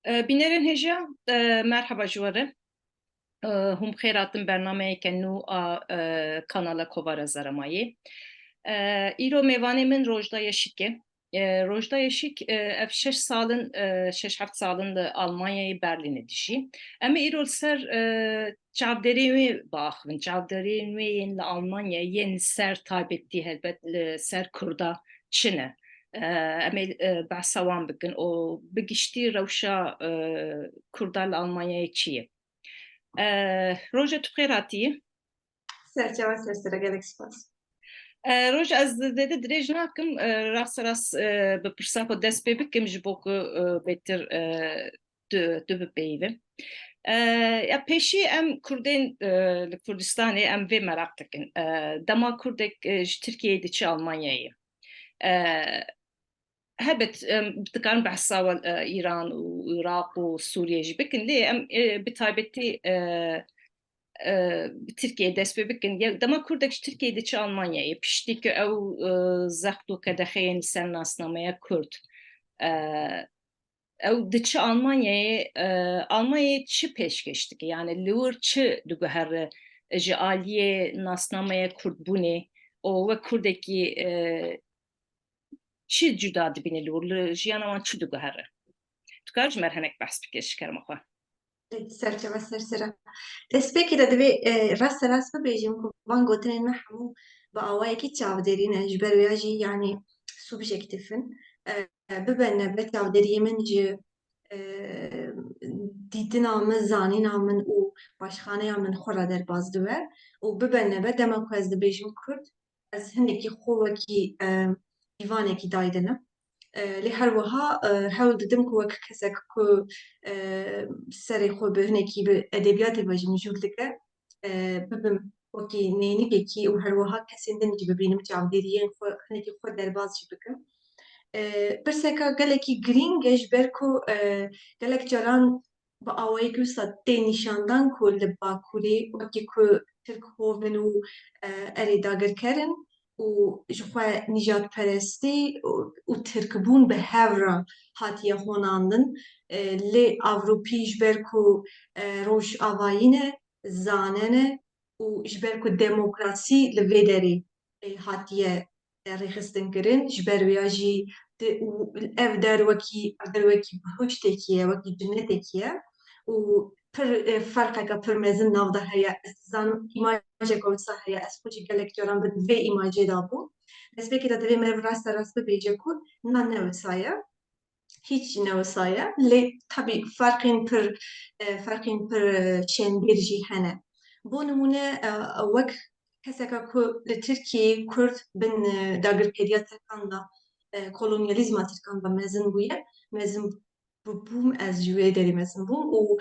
بنرن هجا مرحبا جواره هم خیراتن برنامه کنو کانال کوبارا زرمایی ایرو میوانی من روجدا yaşike روجدا yaşik ev 6 salın 6-7 salın da Almanya'yı Berlin'e dişi ama İrol ser çavderimi bakın çavderimi yeni Almanya yeni ser tabi etti elbet ser kurda Çin'e ama bahsavan bugün o bugüştü Ravşa kurdal Almanya'ya çiğ روژه تو خیراتی سرچاوه سرسره گلک سپاس. روژ از داده درج نکم راس به پرسان خود دست پی بکم جبوک بهتر دو بپیوه ya peşi em Kurdin Kurdistan'ı em ve merak dikin. Dama Kurdek Türkiye'de çi Almanya'yı. هبت بتكلم بحثا إيران وعراق وسوريا جبكن ليه أم بتايبتي Türkiye despê bikin ya dema Kurdek ji Tirkiyeyê diçe Almanyayê piştî ku ew zext û qedexeyên ser nasnameya Kurd ew diçe Almanyayê Almanyayê çi pêşkêş dike yani li wir çi diguhere ji aliyê nasnameya Kurdbûnê û wek Kurdekî çi cuda dibîne li wir li jiyana wan çi diguhere tu kar ji me re hinek behs bike ji kerema xwe سرچاوه سرسره. دسپێکی دەدەبێ ڕاستە ڕاست ببێژم کو وان گوتنên me hemû bi awayekî çavderîne ji ber wêya jî yanî subjektif in. Bibene be çavderiyê min ji dîtina min, zanîna min û başxaneya min xwe re derbas dibe û bibene be dema ku ez dibêjim Kurd ez hinekî xwe wekî îvanekî daye dinim. Lê her wiha hewl didim ku wek kesek ku serê xwe bi hinekî bi edebiyatê ve jî mijûl dike bibim wekî nênîkekî û her wiha kesên din jî bibînim çavderiyên xwe hinekî xwe derbas jî bikim. Pirseka gelekî girîng e ji ber ku gelek caran bi awayekî wisa tê nîşandan ku li Bakurê wekî ku Tirk hovin û erê dagirkerin û ji xwe nîjadperestî û tirkbûn bi hev re hatiye xwenandin. Lê Ewropî ji ber ku rojavayî ne, zane ne û ji ber ku demokrasî li vê derê hatiye rêxistinkirin ji ber wêya jî ev derwekî bihuştekî ye wekî cinnetekî ye û pir ferqeka pir mezin nav de heye ez dizanim îmajeka wisa heye ez xwe jî gelek caran bi vê îmajê de bûm. Destpêkê de divê me rast rast bibêje ku na ne wisa ye hiç jî ne wisa ye lê tebî ferqên pir şênbêr jî hene. Bo nimûne wek keseka ku li Tirkiyeyê Kurd bin dagirkeriya Tirkan da kolonyalîzma Tirkan da mezin bûye mezin bûm ez ji wê derê mezin bûm û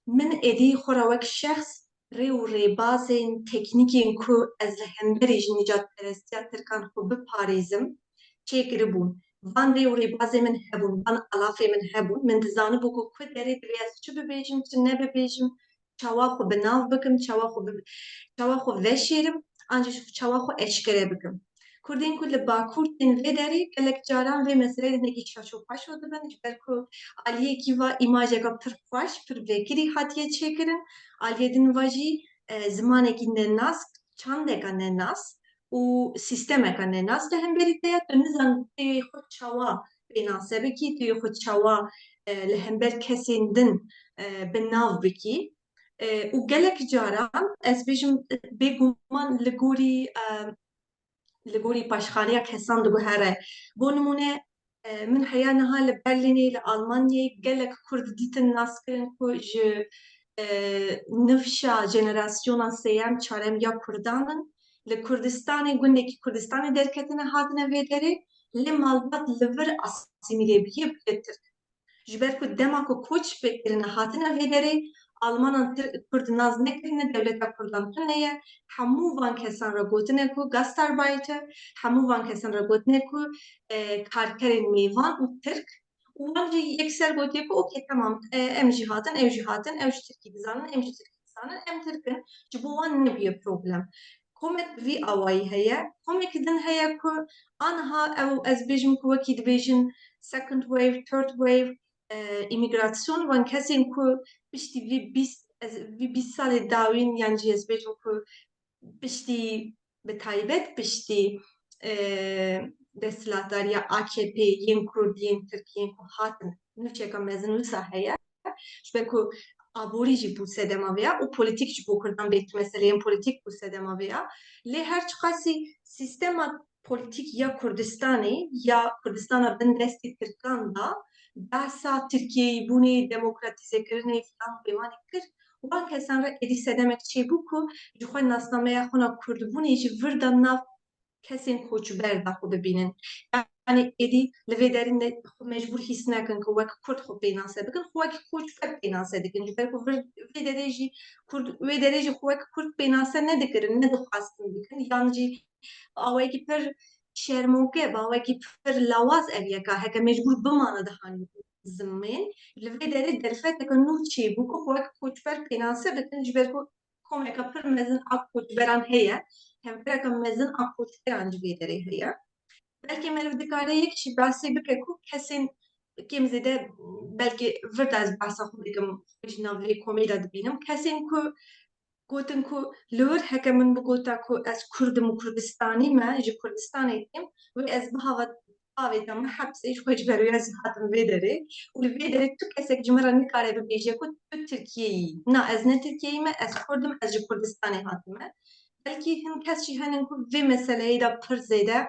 min êdî xwe re wek şexs rê û rêbazên teknîkên ku ez li hemberî ji nîcadperestiya Tirkan xwe biparêzim çêkiribûn. Van rê û rêbazê min hebûn, van alafê min hebûn. Min dizanibû ku derê divê ez çi bibêjim, çi nebibêjim, çawa xwe bi nav bikim, çawa xwe veşêrim, an jî çawa xwe eşkere bikim. Kurdên ku li Bakur tên vê derê gelek caran vê meseleyê hinekî çaşopaşo dibin ji ber ku aliyekî ve îmajeka pir xweş, pir vekirî hatiye çêkirin. Aliyê din ve jî zimanekî nenas, çandeka nenas û sîstemeka nenas li hemberî te ye. Tu nizanim têyê xwe çawa pênase bikî, têyê xwe çawa li hember kesên din bi nav bikî. û gelek caran ez bêjim bêguman li gorî paşxaneya kesan diguhere. Bo nimûne min heya niha li Berlînê li Almanyayê gelek Kurd dîtin naskirin ku ji nifşa jenerasyona sêyem çarem ya Kurdan in li Kurdistanê gundekî Kurdistanê derketine hatine vê derê lê malbat li vir asîmîlê bûye bûye Tirk. Ji ber ku dema ku koç vekirine hatine vê derê Almanan Kurd naz nekirine devleta Kurdan tune ye hemû van kesan re gotine ku Gastarbeiter hemû van kesan re gotine ku karkerên mêvan û Tirk û wan jî yekser gotiye ku okey tamam em jî hatin ew jî hatin ew ji Tirkî dizanin em jî Tirkî dizanin em Tirk in ji bo wan nebûye problem. Komek vî awayî heye komekî din heye ku aniha ew ez bêjim ku wekî dibêjin second wave, third wave imigrasyon van kesin ku pişti vi 20 sal dawin yani cezbecim ku pişti bi taybet pişti desthilatdariya AKP yên Kurdiyên Tirkiyeyên ku hatin nûçeka mezin wisa heye ji ber ku aborî jî bû sedema vê ya û polîtîk jî bû Kurdan bêt meseleyên polîtîk bû sedema vê ya lê her çi qasî sîstema polîtîk ya Kurdistanê ya Kurdistana bin destê Tirkan da behsa Tirkiyeyî bûnê demokratîzekirinê filan pêvanê kir wan kesan re êdî sedemek çêbû ku ji xwe nasnameya xwe na Kurdbûnê jî vir da nav kesên koçber da xwe bibînin. Yani êdî li vê derê xwe mecbûr hîs nekin ku wek Kurd xwe pênase bikin, xwe wekî koçber pênase dikin ji ber ku vê derê jî xwe wek Kurd pênase nedikirin, nedixwastin bikin yan jî awayekî pir şermoke bi awayekî pir lawaz ev yeka heke mecbûr bimane dihanî zimmên li vê derê derfeteke nû çêbû ku xwe wek koçber pênase bikin ji ber ku komeka pir mezin a koçberan heye hevbereka mezin a koçberan ji vê derê heye belkî meriv dikare yek jî behsê bike ku kesên kêm zêde belkî vir de ez behsa xwe dikim ji nav vê komê de dibînim kesên ku gotin ku li wir heke min bigota ku ez Kurdim û Kurdistanî me ji Kurdistanê têm wê ez bihava avê de me hepsê ji xwe ji ber wê ez hatim vê derê û li vê derê tu kesek ji me re nikare bibêje ku tu Tirkiyeyî na ez ne Tirkiyeyî me ez Kurdim ez ji Kurdistanê hatime belkî hin kes jî henin ku vê meseleyê de pir zêde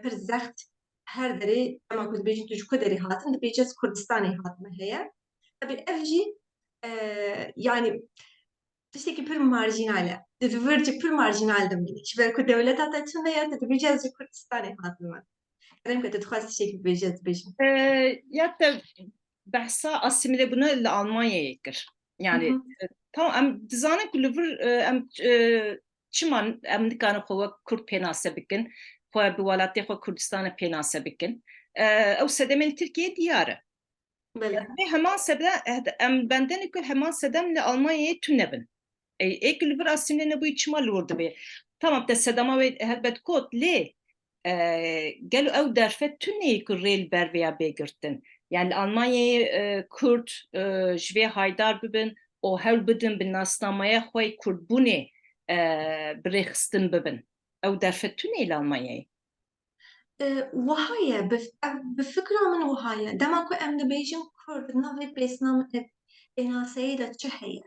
pir zext her derê dema ku dibêjin tu ji ku derê hatin dibêje ez Kurdistanê hatime heye tabii ev jî yani tiştekî pir marjinal e. Di vir jî pir marjinal dimîne. Ji ber ku dewleta te çi heye tu dibêje ez ji Kurdistanê hatime. Kerem ku tu dixwast tiştekî bibêje ez dibêjim. Ya da behsa asimile buna li Almanya'ya kir. Yani tamam em dizanin ku li vir em çiman em dikarin xwe wek Kurd pênase bikin, xwe bi welatê xwe Kurdistanê pênase bikin. Ew sedemên Tirkiye diyar e. Bele. Ve heman sedem em benden ku heman sedem li Almanya'ya tünebin. Ek li vir asimile ne bu çima li wir dibe. Tamam te sedema ve helbet kot lê gel ew derfet tuneyê ku rêl ber vêya bêgirtin. Yani Almanyayê Kurd ji vê haydar bibin û hewl bidin bi nasnameya xwe Kurdbûnê birêxistin bibin. Ew derfet tuneyê li Almanyayê. Wiha ye bi fikra min wiha ye dema ku em dibêjin Kurd navê pênaseyê de çi heye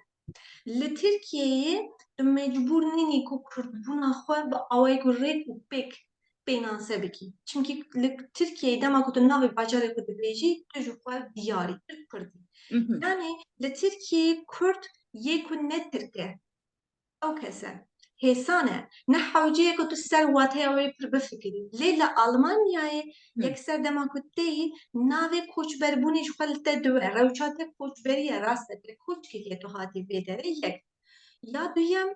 li Tirkiyeyê tu mecbûr nînî ku Kurdbûna xwe bi awayek û rêk û pêk pênase bikî. Çimkî li Tirkiyeyê dema ku tu navê bajarê xwe dibêjî tu ji xwe diyarî Türk Kurdî. Yani li Tirkiyeyê Kurd yê ku ne Tirk e ew kes e hêsan e ne hewceyê ku tu ser wateya wê pir bifikirî. Lê li Almanyayê yekser dema ku têyî navê koçberbûnê ji xwe li te diwe. Rewşa te koçberî ye rast e lê koçkekê tu hatî vê derê yek. Ya duyem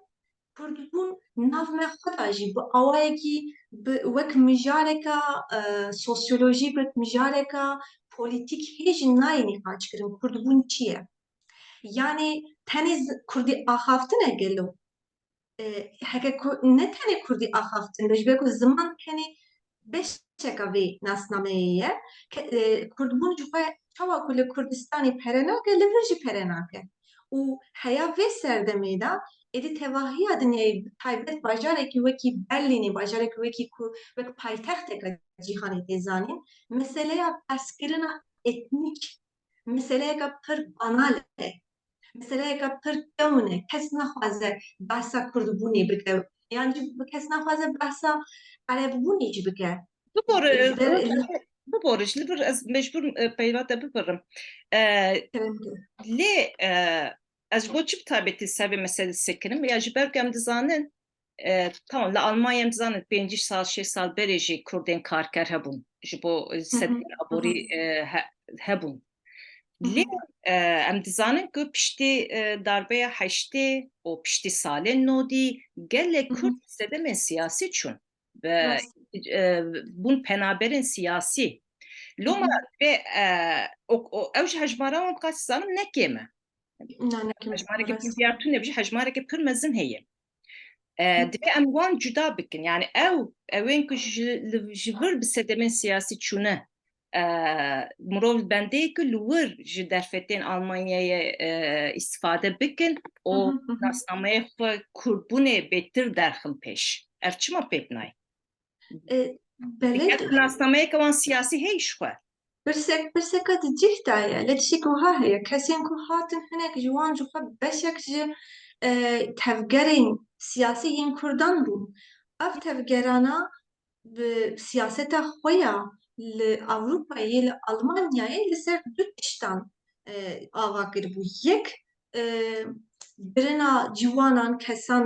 Kurdbûn nav me xwe da jî bi awayekî wek mijareka sosyolojîk wek mijareka polîtîk hê jî nayê nîqaşkirin Kurdbûn çi ye. Yani tenê Kurdî axaftin e gelo heke ne tenê Kurdî axaftin be ji ber ku ziman tenê beşeka vê nasnameyê ye Kurdbûn ji xwe çawa ku li Kurdistanê pere nake li vir jî pere nake û heya vê serdemê de êdî tevahiya dinyayê taybet bajarekî wekî Berlînê bajarekî wekî ku wek paytexteka cîhanê tê zanîn meseleya perskirina etnîk meseleyeka pir banal e meseleyeka pir kewin e kes naxwaze behsa Kurdbûnê bike yan jî kes naxwaze behsa Erebûnê jî bike. Bibore ji vir ez mecbûr peyva te bibirim. Lê ez ji bo çi bi taybetî ser vê meselesê kirim ya ji ber ku em dizanin tamam li Almanyayê em dizanin 5 sal 6 sal berê jî Kurdên karker hebûn ji bo sedemên aborî hebûn. Lê em dizanin ku piştî darbeya heştê û piştî salên nodî gelek Kurd sedemên siyasî çûn ve bûn penaberên siyasî. Loma ve ew ji hejmara wan qas zanim nekê me. Hejmareke pir diyar tune bijî hejmareke pir mezin heye. Divê em wan cuda bikin yani ew ewên ku ji vir bi sedemên siyasî çûne مرۆڤ بەندەیەکە li wir ji derfetên Almanyayê îstîfade bikin û nasnameya xwe Kurdbûnê bêhtir derxin pêş. Ev çima pê tînaye? بلد Nasnameyeka wan siyasî hey ji xwe. برسكة جهدايا لتشيك وها هي كسين كو هاتن هناك جوان جوخا بشك جي تفجرين سياسيين كردان بون اف تفجرانا بسياسة خويا لأوروبا لألمانيا لسر دو تشتان آغا كربو يك برنا جوانان كسان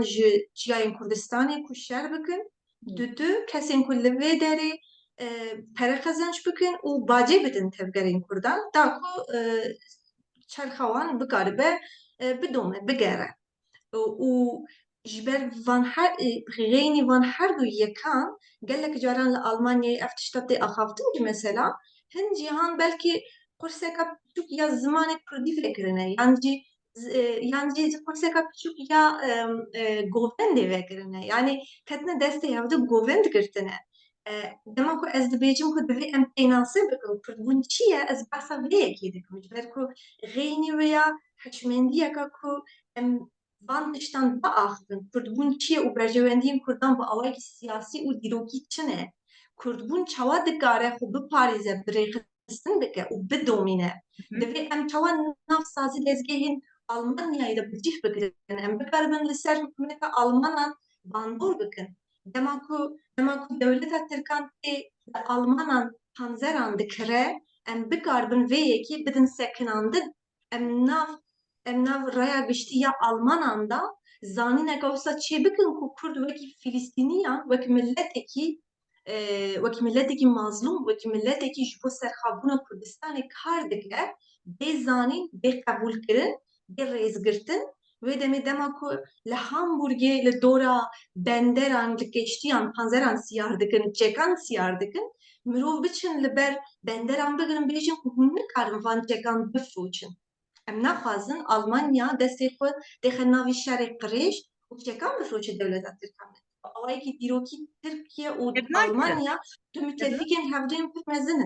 جياين كردستاني كو شر بكن دو كسين كو لوي داري para kazanç bikin û bacê bidin tevgerên Kurdan da ku çerxewan bikaribe bidome bigere û ji ber van her rênî van her du yekan gelek caran li Almanyayê ev tişta tê axaftin ki mesela hin cîhan belkî qurseka piçûk ya zimanê Kurdî vekirine yan jî qurseka piçûk ya govendê vekirine yani ketine destê hev de govend girtine dema ku ez dibêjim ku divê em pênasî bikin Kurdbûn çi ye ez behsa vê yekê dikim ji ber ku rênî wê ya hişmendiyeka ku em van tiştan biaxivin Kurdbûn çi ye û berjewendiyên Kurdan bi awayekî siyasî û dîrokî çi ne Kurdbûn çawa dikare xwe biparêze birêxistin bike û bidomîne divê em çawa navsazî lezgehên Almanyayê de bi cih bigirin em bikaribin li ser hikûmeta Almanan bandor bikin dema ku dewleta Tirkan tê li Almanan panzeran dikire em bikaribin vê yekê bidin sekinandin em nav raya giştî ya Almanan da zanîneka wisa çê bikin ku Kurd wekî Filîstîniyan wekî milletekî mazlûm wekî milletekî ji bo serxwebûna Kurdistanê kar dike bê zanîn bê qebûlkirin bê rêzgirtin wê demê dema ku li Hamburgê li dora benderan li geştiyan panzeran siyar dikin çekan siyar dikin mirov biçin li ber benderan bigirin bêjin ku hûn nikarin van çekan bifrûçin em naxwazin Almanya destê xwe dêxe navê şerê qirêj û çekan bifrûçe dewleta Tirkan awayekî dîrokî Tirkiye û Almanya du müttefikên hevdûyên pir mezin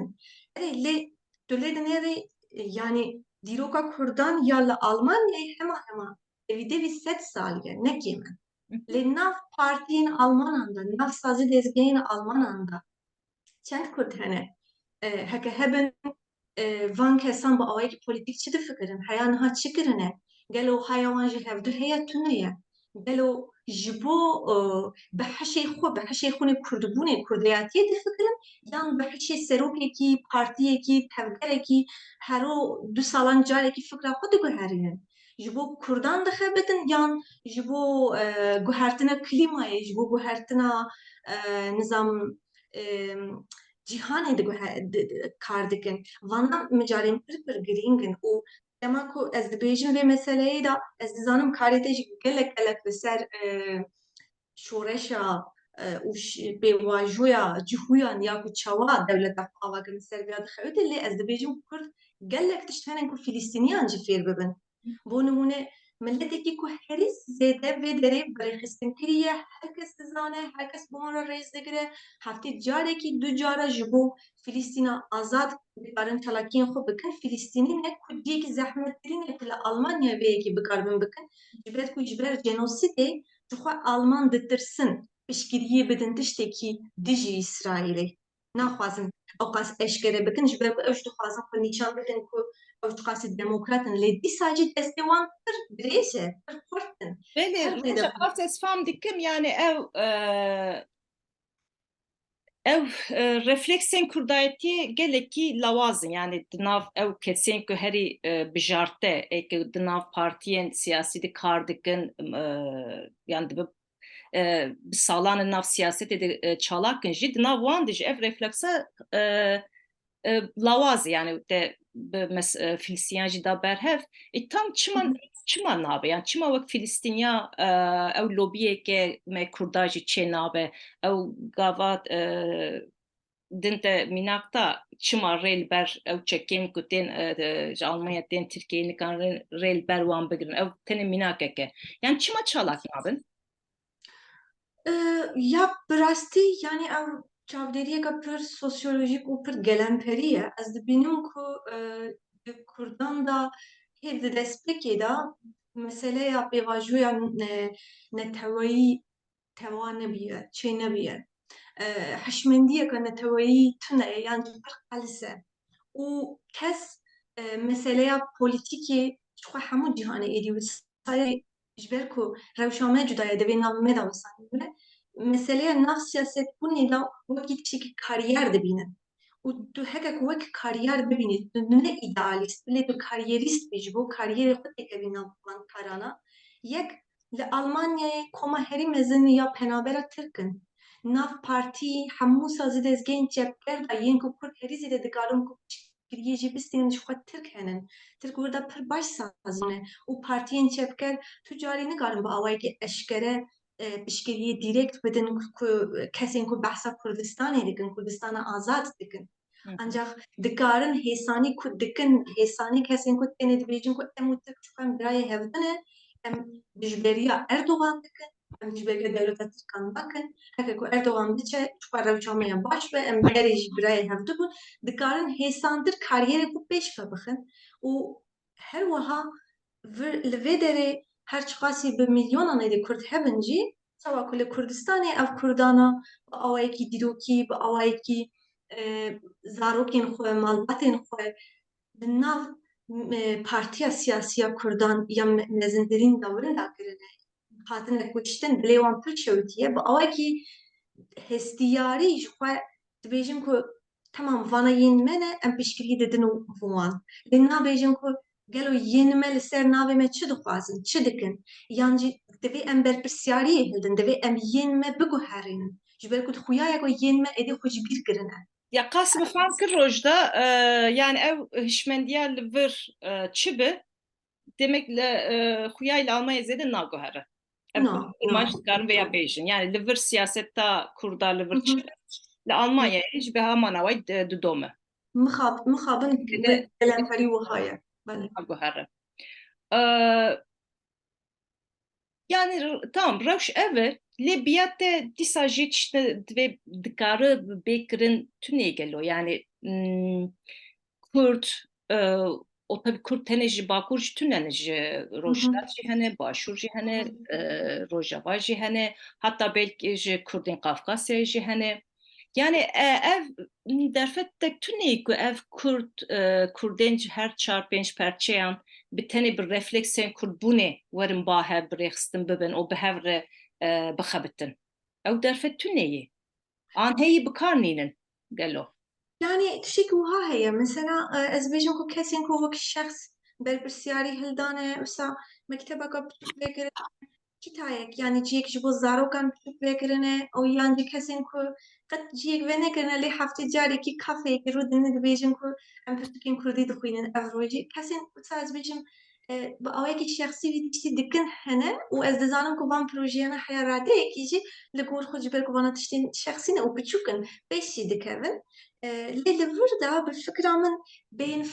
in lê tu lê dinêrî yani dîroka Kurdan ya li Almanyayê hema devî 100 sal ye nekême lê nav partiyên Almanan da nav sazî lezgehên Almanan da çend Kurd hene heke hebin van kesan bi awayekî polîtîk çi difikirin heya niha çi kirine gelo heya wan ji hevdû heya tune ye gelo ji bo bi hişê xwe bi hişê xwînê Kurdbûnê Kurdiyatiyê difikirin yan bi hişê serokekî partiyekî tevgerekî hero du salan carekî fikra xwe diguherînin ji bo Kurdan dixebitin yan ji bo guhertina klîmayê ji bo guhertina nizam cîhanê kar dikin vana micarên pir girîng in û dema ku ez dibêjim vê meseleyê da ez dizanim karê te jî gelek li ser şoreşa û pêvajoya cihûyan ya ku çawa dewleta xwe ava kirin ser vêya dixewite lê ez dibêjim Kurd gelek tişt hene ku Filîstîniyan jî fêr bibin bo nimûne milletekî ku herî zêde vê derê birêxistintirî ye herkes dizane herkes bi wan re rêz digire heftê carekî du cara ji bo Filîstîna azad dikarin çalakiyên xwe bikin Filîstînî ne ku ciyekî zehmettirîn e ku li Almanya vê yekê bikaribin bikin ji ber ku ji ber genosîdê ji xwe Alman ditirsin piştgiriyê bidin tiştekî dijî İsraîlê naxwazin ew qas eşkere bikin ji ber ku ew jî dixwazin xwe nîşan bidin ku ew ji qasî demokratin lê dîsa jî destê wan pir dirêj e pir xurt in Belê roja ev ez fam dikim yani ev refleksên Kurdayetiyê gelekî lawazin yani di nav ew kesên ku herî bijarte eke di nav partiyên siyasî de kar dikin yani dibe bi salan nav siyasetê de çalakin jî di nav wan de jî ev refleksa lawaz yani de Filîstiyan jî da berhev tam çima nabe yani çima wek Filîstîniya ew lobiyeke me Kurda jî çê nabe ew gava din te mînakta çima rê li ber ew çekên ku tên ji Almanya tên Tirkiyeyê nikan rê li ber wan bigirin ew tenê mînakeke yani çima çalak nabin ya bi rastî yani ew çavdêriyeka pir sosyolojik û pir gelemperî ye. Ez dibînim ku di Kurdan da hêv di destpêkê de meseleya pêvajoya neteweyî tewa nebiye, çê nebiye. Hişmendiyeka neteweyî tune ye yan jî pir qelis e. û kes meseleya polîtîkê ji xwe hemû cîhanê êdî wisa sayê ji ber ku rewşa me cuda ye divê nav me de wisa hene meseleya nav siyasetbûnê de wekî tiştekî karîyer dibînin û tu hekek wek karîyer bibînî tu ne îdealîst bilê tu karîyerîst bî ji bo karîyerê xwe têkevî nav van karana yek li Almanyayê koma herî mezin ya penabera Tirk in nav partî hemû sazî dezgehên çepger da yên ku Kurd herî zêde dikarin ku piştgiriyê jî bistînin ji xwe Tirk henin Tirk wirda pir baş sazî ne û partiyên çepger tu carî nikarin bi awayekî eşkere piştgiriyê dîrekt bidin ku kesên ku behsa Kurdistanê dikin Kurdistana azad dikin Hı hı. ancak dikarin hêsanî ku dikin hêsanî kesên ku tenê dibêjin ku em û Tirk çûkan birayê hevdin e em dijberiya Erdogan dikin em dijberiya dewleta Tirkan nakin heke ku Erdogan biçe çûka rewşa me ya baş be em berê jî birayê hev dibin dikarin hêsantir kariyerê ku pêş bibixin û her wiha li vê derê her çi qasî bi milyonan êdî Kurd hebin jî sawa ku li Kurdistanê ev Kurdana bi awayekî dîrokî bi awayekî zarokên xwe malbatên xwe di nav partiya siyasî ya Kurdan ya mezintirîn de wirin da kirine hatine kuştin dilê wan pir şewitî ye bi awayekî hestiyarî ji xwe dibêjin ku temam vana yên me ne em piştgirî didin û bi wan lê nabêjin ku gelo yên me li ser navê me çi dixwazin çi dikin yan jî divê em berpirsyariyê hildin divê em yên me biguherînin ji ber ku xuyaya ku yên me êdî xwe ji bîr kirine Ya qasım fan kir rojda yani ev hişmendiya li vir çi bi demek li xuyayla Almanya zêde naguhere. Ev no no kurmaş dikarin veya bêjin. Yani li vir siyaseta Kurda li vir çi bi li Almanyayê ji bi heman awayî didome. mixabin gelemperî wiha ye bele Naguhere. Yani tamam rewş ev e lê biyate dîsa jî tiştê divê dikare bêkirin tunê gelo yani Kurd o tabii Kurd tenê ji bakur jî tune ji Rojhilat jî hene başûr jî hene Rojava jî hene hatta belki ji Kurdên Qafqasyayê jî hene yani ev derfet tek tunê ku ev Kurdên her çar pênc perçeyan bi tenê bi refleksên Kurdbûnê werin bahev birêxistin bibin û bi hev re bixebitin. Ew derfet tunê ye. An heyî bikarnînin gelo. Yani tiştekî wiha heye mesela ez bêjim ku kesên ku wekî şexs berpirsyarî hildane wisa mektebeka biçûk vêkirin kitayek yani ciyek ji bo zarokan biçûk vêkirine û yan jî kesên ku qet ciyek venekirine lê heftê carekî kafeyekê rûdinin dibêjin ku em pirtûkên Kurdî dixwînin ev rojî kesên wisa ez bêjim bi awayekî şexsî vî tiştî dikin hene û ez dizanim ku van projeyana heya radeyekî jî li gor xwe ji ber ku vana tiştên şexsî ne û biçûk in pêş jî dikevin lê li vir de bi fikra min bên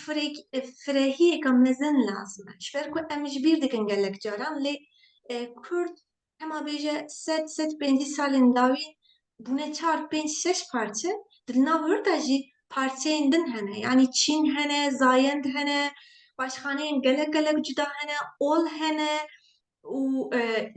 firehiyeka mezin lazim e ji ber ku em ji bîr dikin gelek caran lê Kurd hema bêje sed pêncî salên dawî bûne çar pênc şeş parçe di nav wir de jî parçeyên din hene yani Çîn hene Zayend hene başxaneyên gelek gelek cuda hene ol hene û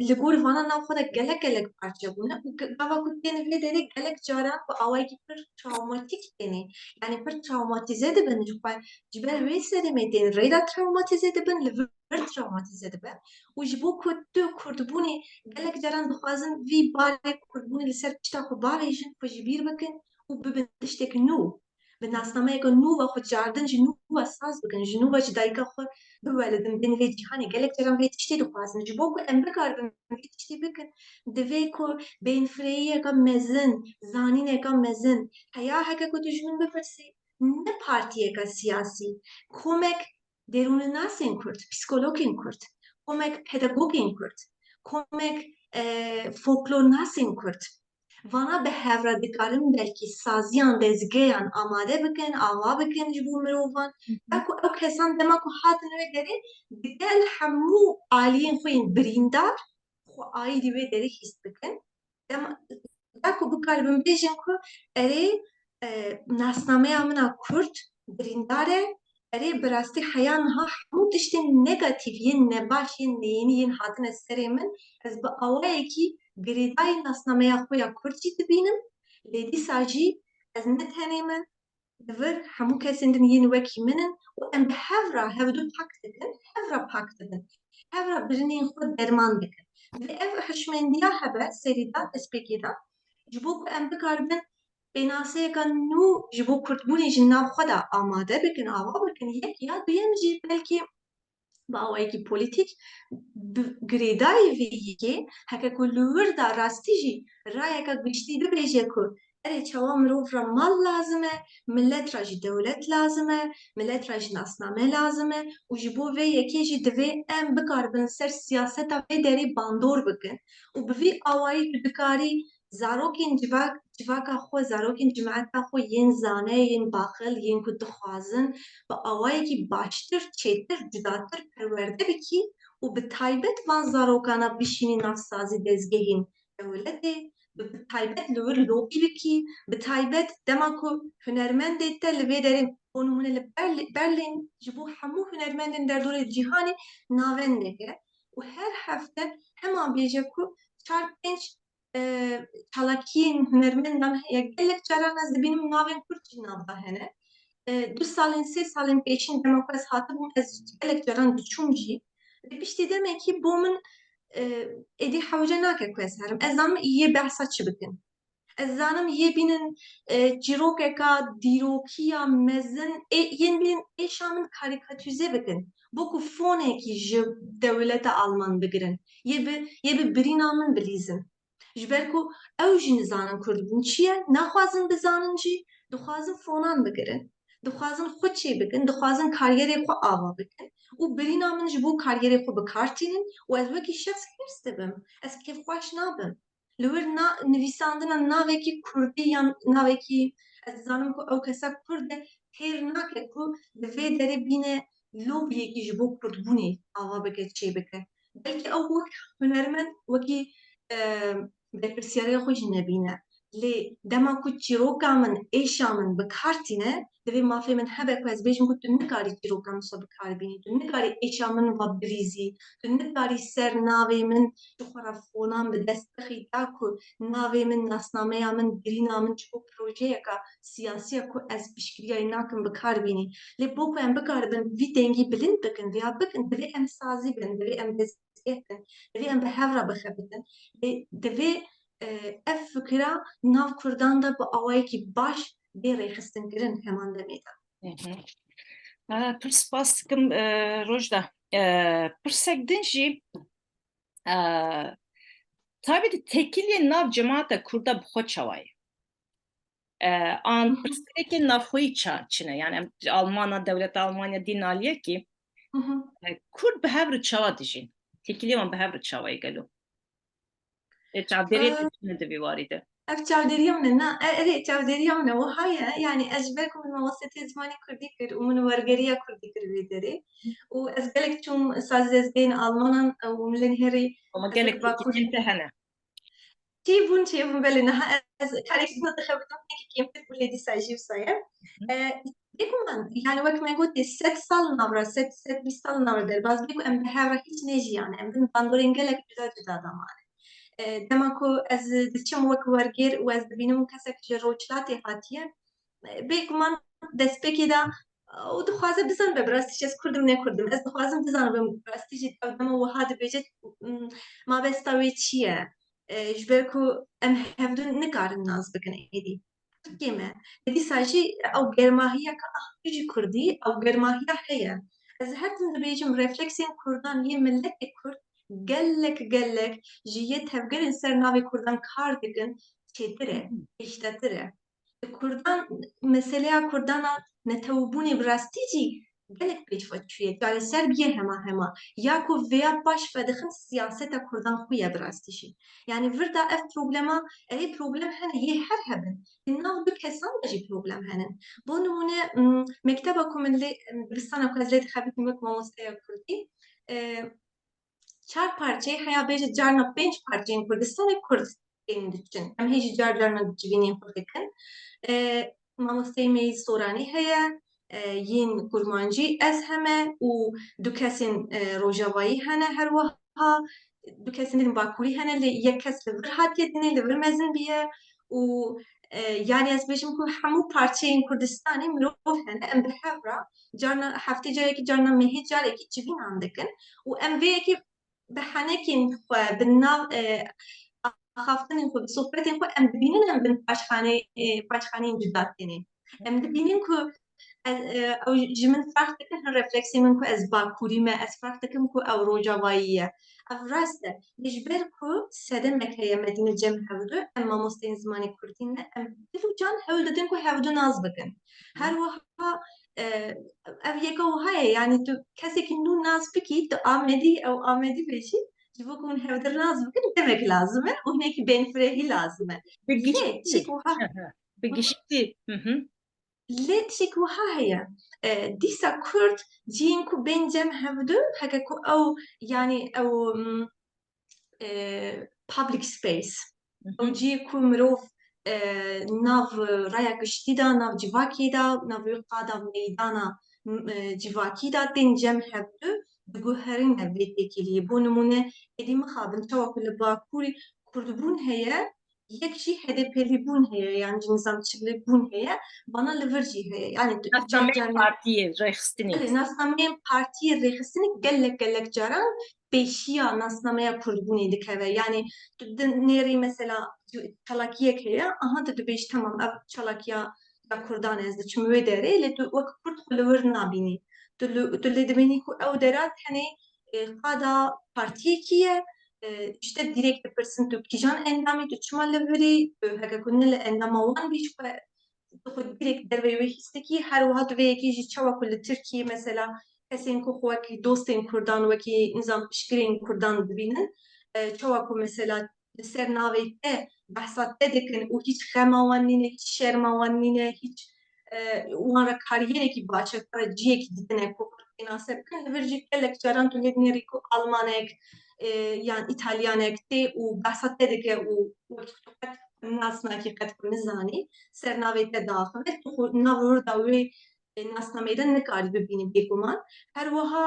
li gor vana nav xwe de gelek parçe bûne û gava ku tên vê derê gelek caran bi awayekî pir travmatîk tên yani pir travmatîze dibin ji xwe ji ber wê sedemê tên rêda travmatîze dibin li vir travmatîze dibe û ji bo ku tu Kurdbûnê gelek caran dixwazin vî barê Kurdbûnê li ser tişta xwe bavêjin xwe ji bîr bikin û bibin tiştekî nû bi nasnameyeka nû ve xwe cardin ji nû ve saz bikin ji nû ve ji dayîka xwe biwelidin bên vê cîhanê gelek caran vê tiştî dixwazin ji bo ku em bikarbin vê tiştî bikin divê ku bênfirehiyeka mezin zanîneka mezin heya heke ku tu ji min bipirsî ne partiyeka siyasî komek derûnenasên Kurd psîkologên Kurd komek pedagogên Kurd komek folklornasên Kurd vana bi hevra dikarin belkî saziyan dezgehan amade bikin ava bikin ji bo mirovan ku ew kesan dema ku hatin wê derê di gel hemû aliyên xwe yên birîndar xwe aîdî wê derê hîs bikin Ya ku bikaribin bêjin ku erê nasnameya min a Kurd birîndar e, erê bi rastî heya niha hemû tiştên negatif yên nebaş yên neyînî yên hatine serê min ez bi awayekî girêdayî nasnameya xwe ya Kurd jî dibînim lê dîsa jî ez ne tenê me li vir hemû kesên din yên wekî min in û em bi hevra hevdû pak dikin hevra pak dibin hevra birinên xwe derman dikin vê ev hişmendiya hebe serî da destpêkê da ji bo ku em bikaribin pênaseyeka nû ji bo Kurdbûnê ji nav xwe de amade bikin ava bikin yek ya duyem jî belkî bi awayekî polîtîk bi girêdayî vê yekê heke ku li wir da rastî jî rayeka giştî bibêje ku erê çawa mirov ra mal lazim e, millet ra jî dewlet lazim e, millet ra jî nasname lazim e û ji bo vê yekê jî divê em bikaribin ser siyaseta vê derê bandor bikin û bi vî awayî tu dikarî zarokên civaka xwe zarokên cemaeta xwe yên zane yên baxil yên ku dixwazin bi awayekî baştir çêtir cudatir perwerde bikî û bi taybet van zarokan a bişînî navsazî dezgehên dewletê bi taybet li wir lobî bikî bi taybet dema ku hunermendê te li vê derê bû nimûne li Berlîn ji bo hemû hunermendên derdorê cîhanê navendek e û her hefte hema bêje ku çar pênc çalakiyên hunermendan heye gelek caran ez dibînim navên Kurd jî nav da hene 2 salên 3 salên pêşîn dema ku ez hatibûm ez gelek caran diçûm jî piştî demekî bû min êdî hewce nake ku ez herim ez zanim yê behsa çi bikin ez zanim yê bînin çîrokeka dîrokiya mezin yên bînin êşa min karîkatûze bikin bo ku fonekî ji dewleta Alman bigirin yê bi birîna min bilîzin ji ber ku ew jî nizanin Kurdbûn çi ye naxwazin bizanin jî dixwazin fonan bigirin dixwazin xwe çê bikin dixwazin kariyerê xwe ava bikin û birîna min ji bo kariyerê xwe bikartînin û ez wekî şexs hîrs dibim ez kêfxweş nabim li wir nivîsandina navekî Kurdî yan navekî ez dizanim ku ew kesa Kurd e têr nake ku li vê derê bîne lobiyekî ji bo Kurdbûnê ava bike çê bike belkî ew wek hunermend wekî berpirsyariya xwe jî nebîne lê dema ku çîroka min êşa min bikartîne divê mafê min hebe ku ez bêjim ku tu nikarî çîroka min xwe bikaribînî tu nikarî êşa min ve bilîzî tu nikarî ser navê min ji xwe re fonan bi dest bixî ta ku navê min nasnameya min birîna min ji bo projeyeka siyasî ye ku ez piştgiriyayê nakim bikarbînî lê bo ku em bikaribin vî dengî bilind bikin vêya bikin divê em sazî bin divê em destgeh bin divê em bi hev re bixebitin lê divê ev fikira nav Kurdan da bi awayekî baş bê rêxistinkirin heman demê de. Pir spas dikim Rojda. Pirsek din jî tabii tekiliyê nav cemaata Kurda bi xwe çawa ye. An pirsekê navxweyî çi ne yani Almanya dewleta Almanya dîn aliye ki Kurd bi hev re çawa dijîn tekiliyê wan bi hev re çawa ye gelo çavderiyê ne divê warî de ev çavderiya min e na erê çavderiya min e wiha ye yanî ez ji ber ku min mawastiyê zimanê Kurdî kir û min wergeriya Kurdî kir vê derê û ez gelek çûm sazî dezgehên Almanan û min lê nihêrî ama gelek tekiliyên te hene çêbûn belê niha ez karêxîna dixebitim nekî kêmtir û lê dîsa jî wisa ye bêku min yani wek me gotî 100 sal navra 120 sal navra derbas bêku em bi hev re hîç nejiyane em bin bandorên gelek cuda cuda damane dema ku ez diçim wek wergêr û ez dibînim kesek ji rojhilatê hatiye bêku man destpêkê de û dixwaze bizan be bi rastî ez Kurdim ne Kurdim ez dixwazim bizanibim bi rastî jî ew dema wiha dibêje mabesta wê çi ye ji ber ku em hevdû nikarin naz bikin êdî Tirkiye me dîsa jî ew germahiyeka tu jî Kurdî ew germahiya heye ez her tim dibêjim refleksên Kurdan yê milletê Kurd gelek ji yê tevgerên ser navê Kurdan kar dikin çêtir e pêştetir e Kurdan meseleya Kurdana netewbûnê bi rastî jî gelek pêşve çûye çareser biye hema ya ku vêya baş vedixin siyaseta Kurdan xwe ye bi rastî jî yani vir da ev problema erê problem hene yê her hebin nav du kesan de jî problem henin bo nimûne mekteba ku min lê dibistana ku ez lê dixebitim wek mamosteya Kurdî çar parçeyê heya bêje carna 5 parçeyên Kurdistanê Kurd این دچن ام هیچ جار جارنا جوینین خودکن مامۆستای مەی سۆرانی هەیە یین کورمانجی ئەس هەمە و دوو کەسین ڕۆژاوایی هەنە هەروەها دوو کەسین باکووری هەنە لە یەک کەس لەبر هاتیە دنێ لەبر مەزن بیە و yani ez bêjim ku hemû parçeyên Kurdistanê mirov hene em bi hev re carna heftê carekî carna mehê carekî civînan dikin û em vê yekê bi henekên xwe bi nav axaftinên xwe bi sohbetên xwe em dibînin em bin paşxaneyên cuda tenê em dibînin ku ew ji min ferq dikin hin refleksê min ku ez bakurî me ez ferq dikim ku ew rojavayî ye ev rast e lê ji ber ku sedemek heye Medîne cem hewdû em mamosteyên zimanê Kurdî ne em dil û can hewl didin ku hewdû naz bikin her wiha ev yeka wiha ye yani tu kesekî nû naz bikî tu amedî ew amedî bêjî ji bo ku hûn hevdir naz bikin demek lazim e û hinekî benfirehî lazim e lê tişek wiha Giştî. lê tişek wiha heye dîsa Kurd ciyên ku bên cem hevdû heke ku ew yani ew public space ew ciyê ku mirov nav raya giştî da nav civakê da nav wê qada meydana civakî da tên cem hevdû diguherîne vê têkiliyê bo nimûne êdî mixabin çawa ku li Bakurê Kurdbûn heye yek jî HDP'lîbûn heye yani ji nizamçılîbûn heye bana li vir jî heye yani Nasnameyê Partiyê Rêxistinê. nasnameyên Partiyê Rêxistinê gelek caran pêşiya nasnameya Kurdbûnê dikeve yani tu di nêrî mesela çalakiyek heye aha tu dibêjî temam ev çalakiya ya Kurdan ez diçim wê derê lê tu wek Kurd xwe li wir nabînî tu lê dibînî ku ew dera tenê qada partiyekî ye işte direkt dipirsin tu kîjan endamî tu çima li virî heke ku ne li endama wan bî ji xwe xwe direkt derveyê wê hîstekî her wiha tu vê yekî jî çawa ku li Tirkiyê mesela kesên ku xwe wekî dostên Kurdan wekî nizam piştgirên Kurdan dibînin çawa ku mesela li ser navê te behsa te dikin û hîç xema wan nîne hîç şerma wan nîne hîç wan re kariyerekî başekare ciyekî didine ku pînase bikin li vir jî gelek caran tu lê dinêrî ku Almanek yan İtalyanek tê û behsa te dike û wekî tu qet nas nakî qet ku nizanî ser navê te diaxive tu xwe nav wir da wê nasnameyê de nikarî bibînî bêguman her wiha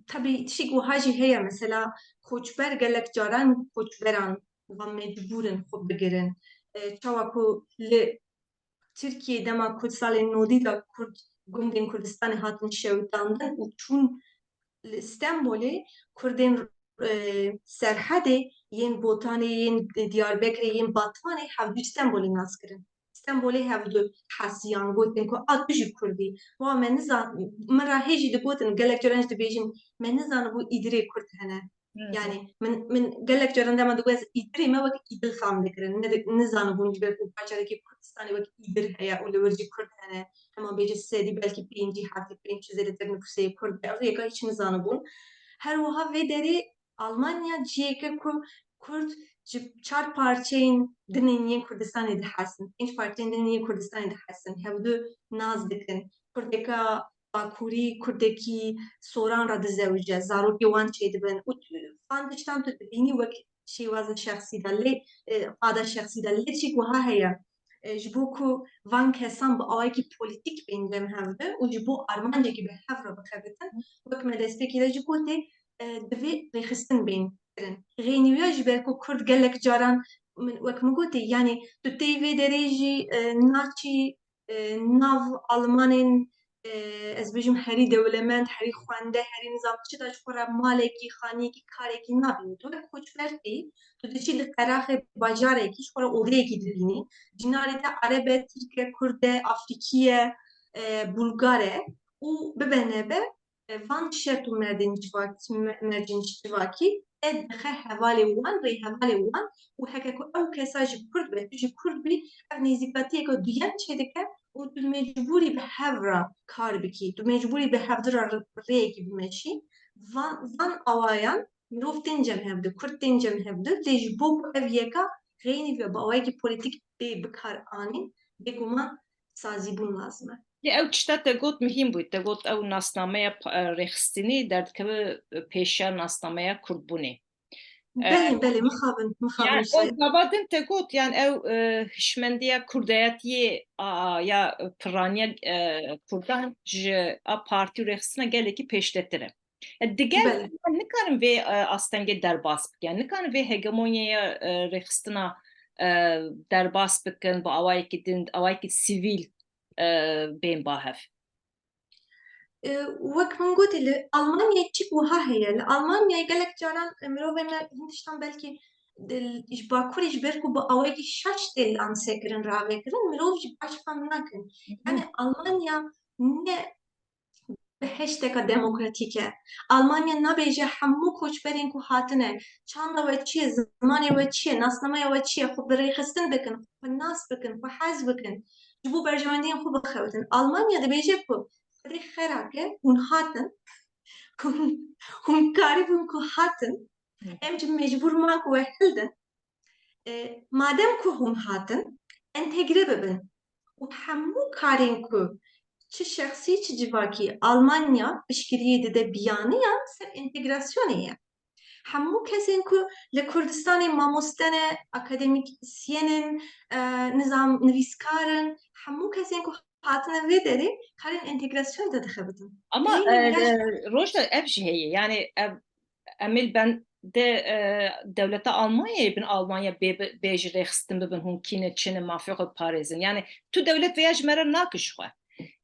tabii tişek wiha jî heye mesela koçber gelek caran koçberan van mecbûrin xwe bigirin çawa ku li Tirkiye dema ku salên nodî da Kurd gundên Kurdistanê hatin şewitandin û çûn li Stenbolê Kurdên serhedê yên Botanê yên Diyarbekirê yên Batmanê hevdû Stenbolê nas kirin Stenbolê hevdû hesiyan gotin ku a tu jî Kurdî wa me nizan min ra hêjî digotin gelek caran jî dibêjin me nizanibû îdirê Kurd hene yani min gelek caran dema digo ez îdirê me wek îdil xam dikirin nizanibûn ji ber ku parçarekî Kurdistanê wek îdir heye û li wir jî Kurd hene hema bêje sedî belkî pêncî heftê pênc zêdetir nüfusê Kurd ew yeka hiç nizanibûn her wiha vê derê Almanya ciyeke ku Kurd ji çar parçeyên dinên yên Kurdistanê dihesin pênc parçeyên dinên yên Kurdistanê dihesin hevdû naz dikin Kurdeka Bakurî Kurdekî soran ra dizewije zarokê wan çêdibin û van tiştan tu dibînî wek şêwaza şexsî de lê qada şexsî de lê tişek wiha heye ji bo ku van kesan bi awayekî polîtîk bên dem hevdin û ji bo armancekî bi hev re bixebitin wek me destekî de ji gotê divê rêxistin bên kirin xênîwiya ji ber ku Kurd gelek caran wek min gotê yani tu tê vê derê jî naçî nav Almanên ez bêjim herî dewlemend herî xwende herî nizamçı da ji xwe re malekî xaniyekî karekî nabînî tu wek koçber tê tu diçî li qeraxê bajarekî ji xwe re odeyekî dibînî cinarê te Arab e Tirk e Kurd e Afrikî ye Bulgar e û bibenebe van şert û merdên mercên civakî te dixe hevalê wan rê hevalê wan û heke ku ew kesa ji Kurd be tu jî Kurd bî ev nêzîkatiyeka duyem çêdike û tu mecbûrî bi hev re kar bikî tu mecbûrî bi hevdira rêyekî bimeşî van awayan mirov tên cem hevdû Kurd tên cem hevdû lê ji bo ku ev yeka xênî ve bi awayekî polîtîk bê bikar anîn bêguman sazîbûn lazim e Ew tişta te got mihîm bû te got ew nasnameya Rêxistinê derdikeve pêşiya nasnameya Kurdbûnê بله مخابن Yani o شاید zabadın te got yani ev hişmendiye kurdayetiye ya piraniye kurdan ji a parti rexsine geleki peştetire. Digel بله ne kadar ve astenge derbas yani ne kadar ve hegemonyaya rexstina derbas bikin bu avayki din avayki sivil ben bahev. وەک من گوتی لە ئەڵمانیا چی وها هەیە لە ئەڵمانیای gelek caran mirovên me hindistan belkî ji bakurî ji ber ku bi awayekî şaş tê lansekirin ravêkirin mirov ji baş fehm nakin yani Almanya ne heşteka demokratîk e Almanya nabêje hemû koçberên ku hatine çanda we çi ye zimanê we çi ye nasnameya we çi ye xwe bi rêxistin bikin xwe nas bikin xwe hez bikin ji bo berjewendiyên xwe bixebitin Almanya dibêje ku xwedê xerak e hûn hatin hûn karîbûn ku hatin em ji mecbûr man ku we hildin madem ku hûn hatin entegre bibin û hemû karên ku çi şexsî çi civakî Almanya piştgiriyê dide biyaniyan ser entegrasyonê ye hemû kesên ku li Kurdistanê mamoste ne akademîsyenin nizam nivîskarin hemû kesên ku hatine vê derê karên entegrasyonê de dixebitin Ama Rênê viya ji Rojda ev ji heye yani emil ben de devlete Almanya'ya bin Almanya bejri rexistin bibin hun kine Çin'e mafya Paris'in yani tu devlet veya jmera nakışwa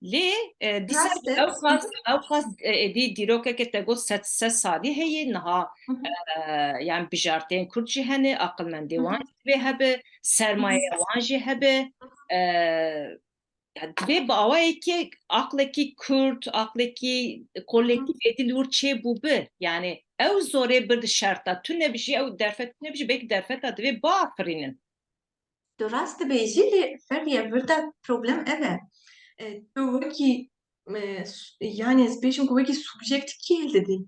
li disa rast e ev xas edi diroke ke tego set sadi heye naha yani bijartên Kurd jî hene aqilmendê wan ve hebe sermaye wan jî hebe divê bi awayekî aqlekî Kurd, aqlekî kolektif edilûr çê bûbe. Yani ew zorê bir di şerta tu nebijî ew derfet nebijî belkî derfeta divê biafirînin. Tu rast dibêjî lê Feriye vir de problem ev e tu wekî yani ez bêjim ku wekî subjekt kî hildidî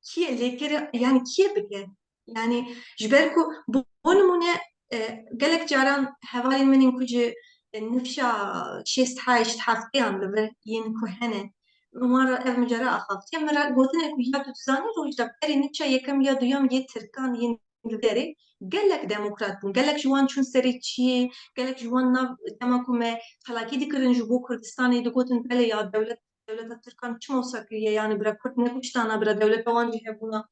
kî ye lêkere yani kî ye bike yani ji ber ku bo nimûne gelek caran hevalên min ên ku ji nifşa şêst heşt hefteyan li vir yên ku hene wan re ev min cara axaftiye min re gotine ku ya tu dizanî rojda berê nifşa yekem ya duyem yê Tirkan yên li derê gelek demokrat bûn gelek ji wan çûn serê çiyê gelek ji wan nav dema ku me telakî dikirin ji bo Kurdistanê digotin bele ya devleta Tirkan çima wisa kiriye yani bira Kurd nekuştana bira devleta wan jî hebûna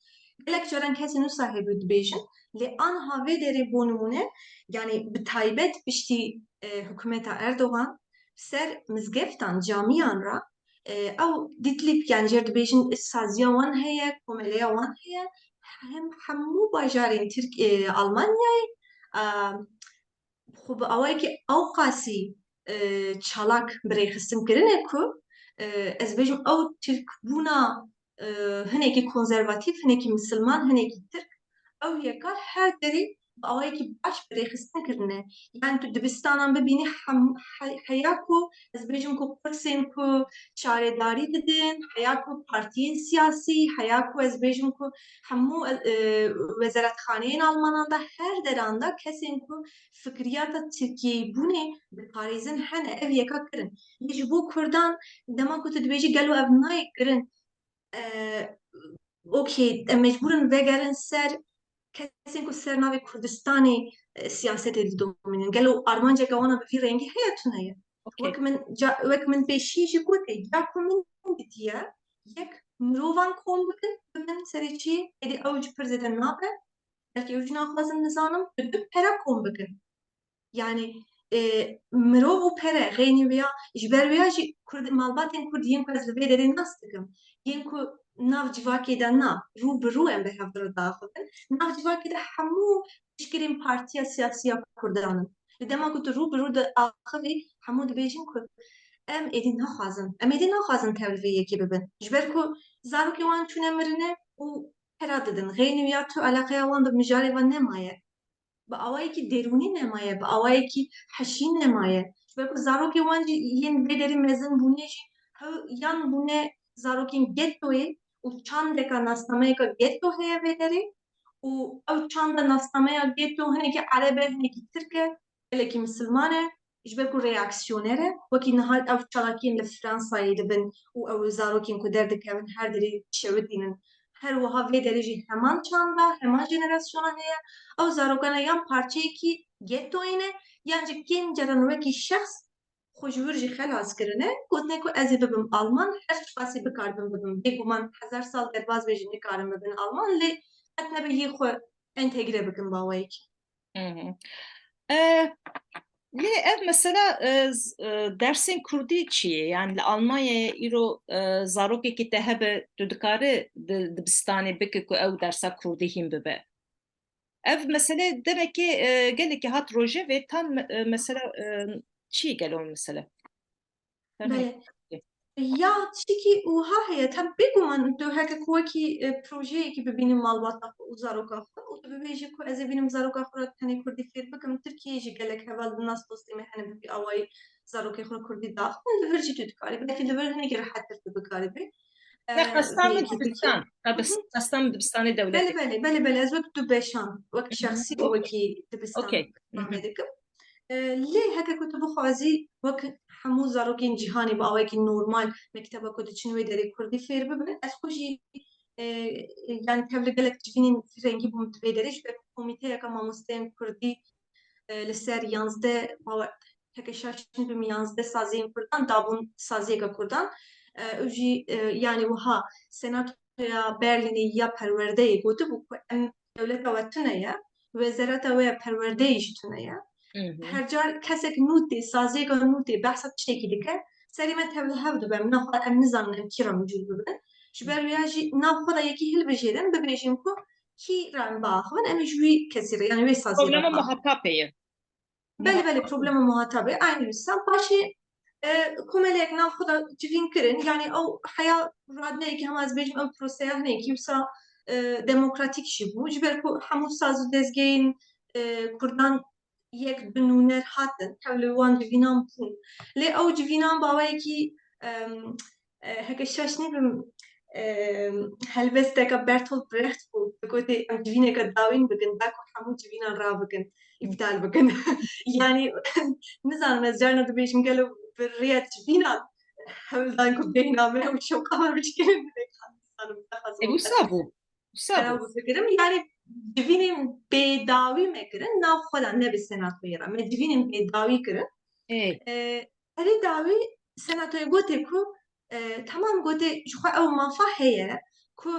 gelek caran kesên wisa hebû dibêjin lê aniha vê derê bo nimûne yani bi taybet piştî hikûmeta Erdogan ser mizgeftan camiyan ra ew dîtlîk yani jê dibêjin saziya wan heye komeleya wan heye hem hemû bajarên Almanyayê xwe bi awayekî ew qasî çalak bi rêxistin kirine ku ez bêjim ew Tirkbûna hinekî konservatîv hinekî misilman hinekî Tirk ew yeka her derê bi awayekî baş bi rêxistin kirine yani tu dibistanan bibînî heya ku ez bêjim ku kursên ku şaredarî didin heya ku partiyên siyasî heya ku ez bêjim ku hemû wezeretxaneyên Almanan da her deran da kesên ku fikriyata Tirkiyeyî bûnê diparêzin hene ev yeka kirin lê ji bo Kurdan dema ku tu dibêjî gelo ev nayê kirin okey em mecbûrin vegerin ser kesên ku ser navê Kurdistanê siyasetê didomînin gelo armanceka wan a bi vî rengî heye tune ye Okay. wek min pêşî jî gote ya ku min ditiye yek mirovan kom bikin bibin serê çiyê êdî ew ji pir zêde nabe belkî ew jî naxwazin nizanim bi du pera kom bikin yani mirov û pere xênî wiya ji ber wiya jî malbatên Kurd yên ku ez li vê derê nas dikim yên ku nav civakê de na rû bi rû em bi hev daxibin nav civakê de hemû piştgirên partiya siyasî ya Kurdan in li dema ku tu rû bi rû diaxivî hemû dibêjin ku em êdî naxwazin em êdî naxwazin tev li vê yekê bibin ji ber ku zarokê wan çûne mirine û pera didin xênî wiya tu eleqeya wan bi mijarê ve nemaye bi awayekî derûnî nemaye bi awayekî heşî nemaye ji ber ku zarokê wan jî yên vê derê mezin bûnê jî yan bûne zarokên gettoyê û çandeka nasnameyeka getto heye vê derê û ew çanda nasnameya getto hinekî ereb e hinekî Tirk e gelekî misilman e ji ber ku reaksyoner e wekî niha ew çalakiyên li Fransayê dibin û ew zarokên ku derdikevin her derê şewitînin her wiha vê derê heman çanda, heman jenerasyona heye. Ew zarokana yan parçeyekî gettoyîne yan ji kêm caran wekî şexs xwe ji wir jî xelas kirine. Gotine ku ez ê bibim Alman, her qasî bikarbin bibim. Bêguman 1000 sal derbas bê jî nikarim bibin Alman lê qet nebe yê xwe entegre bikin bawayekî. Hı hı. Li ev mesela dersên Kurdî çi ye? Yani li Almanya'ya îro zarokekî te hebe tu dikarî dibistanê bike ku ew dersa Kurdî hîn bibe. Ev mesele demek ki gelekî hat roje ve tam mesela çi gelo mesele. Bele. Ya tiştekî wiha heye tem bêguman tu heke ku wekî projeyekî bibînî malbata xwe û zaroka xwe û tu bibêjî ku ez ê bînim zaroka xwe ra tenê Kurdî fêr bikim. Tirkiyeyê jî gelek heval di nas dostê me hene bibî awayî zarokê xwe Kurdî daxin li vir jî tu dikarî. Belkî li vir hinekî rehettir tu bikarî bê. Ne kastam mı Vêyekî Tirkiye. Dibistan? Kastam Dibistanê devletê. Bele ez wek du beşan wek şexsî û wekî dibistan Okey. name dikim. Lê heke ku tu bixwazî wek hemû zarokên cîhanê bi awayekî normal mekteba ku diçin wê derê Kurdî fêr bibin, ez xwe jî yani tev li gelek civînên firengî bûm di vê derê ji ber komîteyeka mamosteyên Kurdî li ser 11 heke şaşîn bim 11 saziyên Kurdan dabûn saziyeka Kurdan. Ew jî yani wiha Senatoya Berlînê ya perwerdeyê gotibû ku em dewleta we tune ye, wezareta we ya perwerdeyê jî tune ye. Her car kesek nûtê saziyeka nûtê behsa tiştekî dike, serê me tev li hev dibe em naxwe em nizanin em kî ra micûl bibin. Ji ber wêya jî nav xwe da yekî hilbijêrin bibêjin ku kî ra em biaxivin em ê ji wî kesî re yani wê saziyê re Problema biaxivin. muhatapeye. Bele problema muhatabê aynı wîsan paşê komeleyek nav xwe da civîn kirin yani ew heya radneyekî hema ez bêjim ew proseya hinekî wisa demokratîk jî bû ji ber ku hemû saz û dezgehên Kurdan yek bi nûner hatin hev li wan civînan bûn. Lê ew civînan bawayekî heke şaş nebim helbesteka Bertolt Brecht bû bi gotê em civîneke dawîn bikin da ku hemû civînan rabikin iptal bikin. Yani nizanim ez carna dibêjim gelo bi rêya civînan hewildayîn ku bêhname û şewqama bişkirin dilek nizanim Wisa bû. Wisa xera bû. bifikirim yani civînên bêdawî me kirin nav xwe da ne bi senatoyê ra me civînên bêdawî kirin. Ey. Erê dawî senatoyê gotê ku temam gotê ji xwe ew mafa heye ku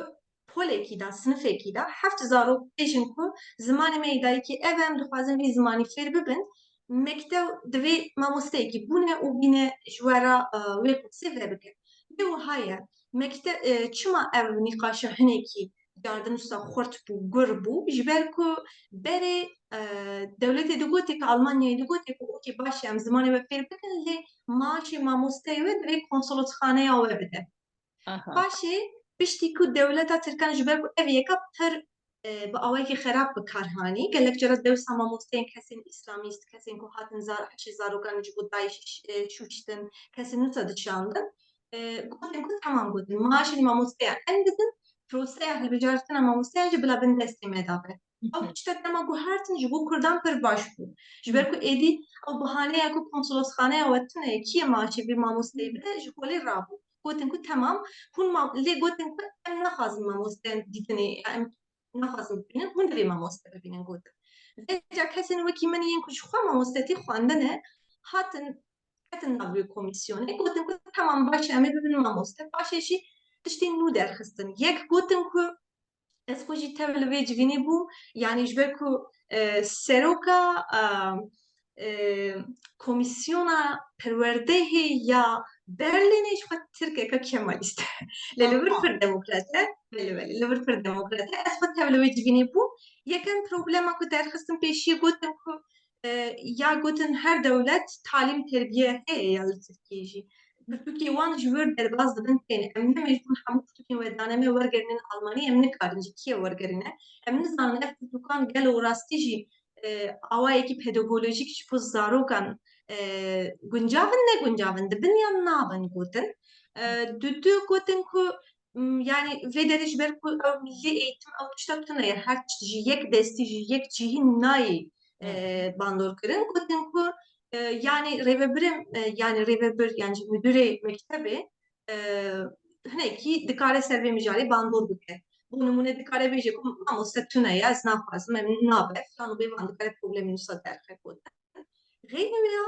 polekî da sinifekî da heft zarok bêjin ku zimanê me yê dayîkî ev em dixwazin vî zimanî fêr bibin mektew divê mamosteyekî bûne û bîne ji we ra wê kursî vebike. Lê wiha ye çima ev nîqaşa hinekî cardin wisa xurt bû gur bû ji ber ku berê dewletê digotê ku Almanyayê digotê ku okê baş e em zimanê we fêr bikin lê maaşê mamosteyê we divê konsolosxaneya we bide. Aha. Paşê piştî ku dewleta Tirkan ji ber ku ev yeka pir bi awayekî xerab bikarhanî gelek cara dewsa mamosteyên kesên îslamîst kesên ku hatin hişê zarokan ji bo Daeş şûçtin kesên wisa dişandin gotin ku temam gotin maaşên mamosteyan em didin proseya hilbijartina mamosteyan jî bila bin destê me dabe. Ew tiştek dema guhertin ji bo Kurdan pir baş bû. Ji ber ku êdî ew bihaneya ku konsolosxaneya we tune ye kî ye maaşê vî mamosteyê bide ji holê rabû. Gotin ku temam hûn lê gotin ku em naxwazin mamosteyan dîtinê em naxwazin bibînin hûn divê mamoste bibînin gotin. Vê ca kesên wekî min yên ku ji xwe mamostetî xwandine hatin ketin nav wê komîsyonê gotin ku temam baş e em ê bibin mamoste. Paşê jî tiştên nû derxistin. Yek gotin ku ez xwe jî tev li vê civînê bûm yani ji ber ku seroka komîsyona perwerdehê ya Berlînê ji xwe Tirkeka Kemalîst e. Lê li vir pir demokrat e. Belê li vir pir demokrat e. Ez xwe tev li vê civînê bûm. Yekem problema ku derxistin pêşî gotin ku ya gotin her dewlet talîm terbiye heye ya li Tirkiyeyê jî. Pirtûkê wan ji wir derbas dibin têne. Em ne mecbûr hemû pirtûkên wêdanê me wergerînin Almanî em nikarin ji kî ye wergerîne. Em nizanin ev pirtûkan gelo rastî jî awayekî pedagolojîk ji bo zarokan guncav in neguncav in dibin ya nabin gotin. Du gotin ku yani vê derê ji ber ku ew millî eğitim ew tişta tune ye her ji yek destî ji yek cihîn nayê bandor kirin gotin ku yani rêvebirim yani rêvebir yani müdürê mektebê hinekî dikare ser vê mijarê bandor bike. Bu numune dikare bêje ku mamoste tune ye ez naxwazim em nabe falan û bê van dikare problemê wisa derxe gotin. Gêrê wê ya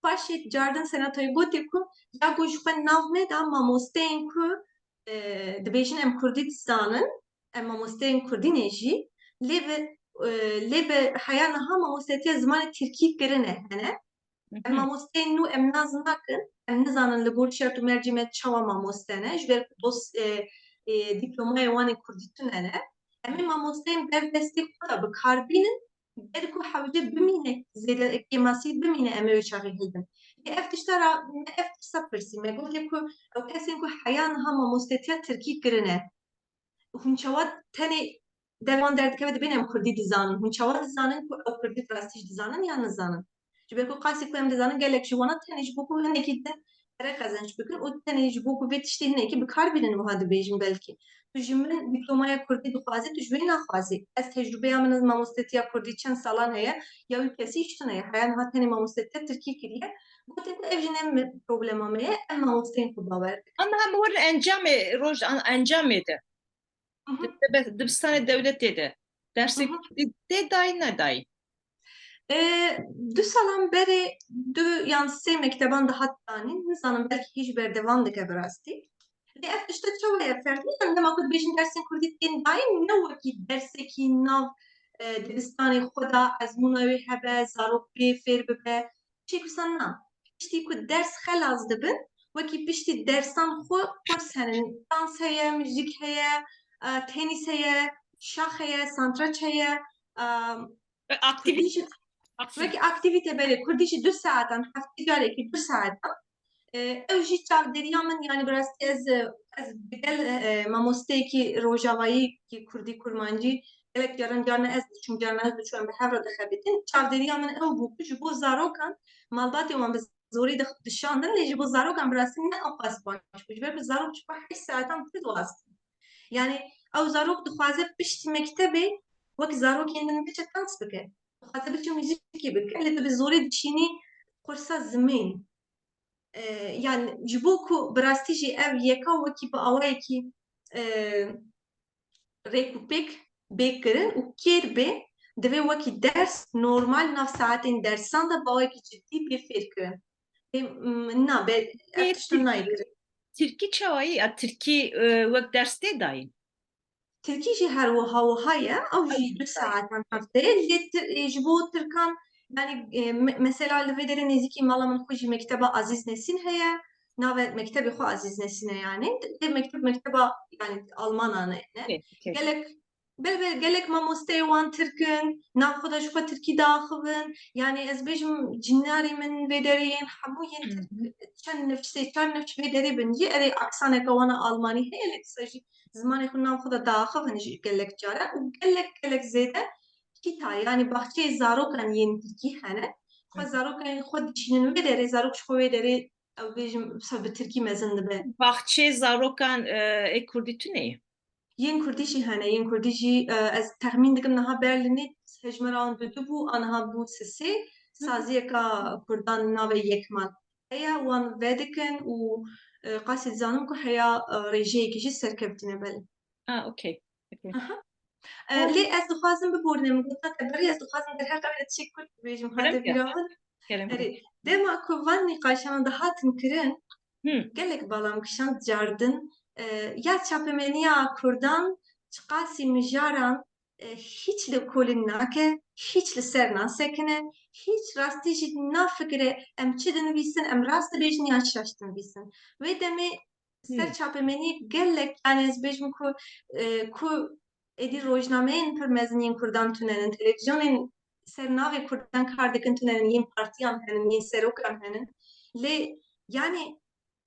paşê cardin senatoyê gotê ku ya ku ji xwe nav neda mamosteyên ku dibêjin em Kurdî dizanin, em mamosteyên Kurdînê jî lê bi heya niha mamostetiya zimanê Tirkî kirine hene. Em mamosteyên nû em naz nakin, em nizanin li gor şert û mercê me çawa mamoste ne, ji ber ku dîplomayê wan ê Kurdî tune ne. Em ê mamosteyên berdestê xwe da bikarbînin ber ku hewce bimîne zêdekê masî bimîne em ê wê çaxê hildin. Ev tişta ra me ev tişta pirsî me gotiye ku ew kesên ku heya niha mamostetiya Tirkî kirine hûn çawa tenê devan derdikeve dibên em Kurdî dizanin. Hûn çawa dizanin ku ew Kurdî rastî jî dizanin yan nizanin. Ji ber ku qasî ku em dizanin gelek ji wana tenê ji bo ku hinekî din tere qezenç bikin û tenê ji bo ku vê tiştê hinekî bikar bînin wiha dibêjin belkî. Tu ji min dîplomaya Kurdî dixwazî, tu ji wê naxwazî. Ez tecrübeya min mamostetiya Kurdî çend salan heye ya wî kesî îş tune ye. Heya niha tenê mamostetiya Tirkî kiriye. Gotin ku ev jî ne problema me ye, em mamosteyên xwe bawer dikin. Ama hem var encamê roj encamê de. Dibistanê devletê de. Dersê Kurdî tê dayî nedayî. Du salan berê du yan sê mekteban dihat danîn, nizanim belkî hîj berdevam dike bi rastî. Lê ev tişta çawa ye ferqî yan dema ku dibêjin dersên Kurdî tên dayîn ne wekî dersekî nav dibistanê xwe da ezmûna wê hebe, zarok pê fêr bibe. Çê kusan na. Piştî ku ders xelaz dibin, wekî piştî dersan xwe kurs henin. Dans heye, müzik heye, tenîs heye, şax heye, santraç heye. Kurdî jî wekî aktivîte berê Kurdî jî 2 saetan heftê carekî 2 saetan ew jî çavdêriya min yani bi rastî ez bi gel mamosteyekî rojavayî Kurdî kurmancî gelek caran carna ez diçûm carna ez diçûm em bi hev re dixebitin. Çavdêriya min ew bû ku ji bo zarokan malbatê wan bi zorî dişandin lê ji bo zarokan bi rastî ne ew qas baş bû. Ji ber ku zarok çiqa 8 saetan pir dixwazin. Yani ew zarok dixwaze piştî mektebê wek zarokên din biçe dans bike. Dixwaze biçe mûzîkê bike lê tu bi zorî dişînî kursa zimên. Yani ji bo ku bi rastî jî ev yeka wekî bi awayekî rêk û pêk bê kirin û kêr bê divê wekî ders normal nav saetên dersan da bi awayekî ciddî pê fêr kirin. Na ev tişta nayê kirin. Tirkî çawayî ya Tirkî wek ders tê dayîn. Tirkî jî her wiha ye ew jî 2 saetan hefteyê lê ji bo Tirkan yani mesela li vê derê nêzîkî mala min xwe jî mekteba Azîz Nesîn heye. Nave mektebê xwe Azîz Nesîn e yani. Lê mekteba yani Almanan e ne. Gelek gelek mamosteyê wan Tirk in, nav xwe da ji xwe Tirkî diaxivin. Yani ez bêjim cinarê min vê derê yên hemû yên Tirk çend nifç sê çar nifç vê derê bin jî erê aksaneka wan a Almanî heye lê dîsa jî zimanê xwe nav xwe da diaxivin jî gelek caran û gelek zêde kîta yani baxçeyê zarokan yên Tirkî hene. Xwe zarokên xwe dişînin wê derê zarok ji xwe wê derê ew bêjim bi Tirkî mezin dibe. Bahçe zarokan Kurdî tune ye. Yên Kurdî jî hene, yên Kurdî jî ez texmîn dikim niha Berlînê hejmera wan 2 bû aniha bû 3 saziyeka Kurdan navê Yekmal heye wan vedikin û qasî dizanim ku heya rêjeyekî jî serkevtîne belê. Okey. Lê ez dixwazim biborînim gotina te berî ez dixwazim derheq ew teşekkür bêjim hate bîra min. Erê dema ku van nîqaşan de hatin kirin gelek balam kişan cardin ya çapemeniya Kurdan çi qasî mijaran hiç li kolîn nake, hiç li ser nasekine, hiç rastî jî nafikire em çi dinivîsin, em rast dibêjin yan şaş dinivîsin. Vê demê ser çapemeniyê gelek yani ez bêjim ku êdî rojnameyên pir mezin yên Kurdan tunenin, televizyonên ser navê Kurdan kar dikin tunenin, yên partiyan henin, yên serokan henin. Lê yani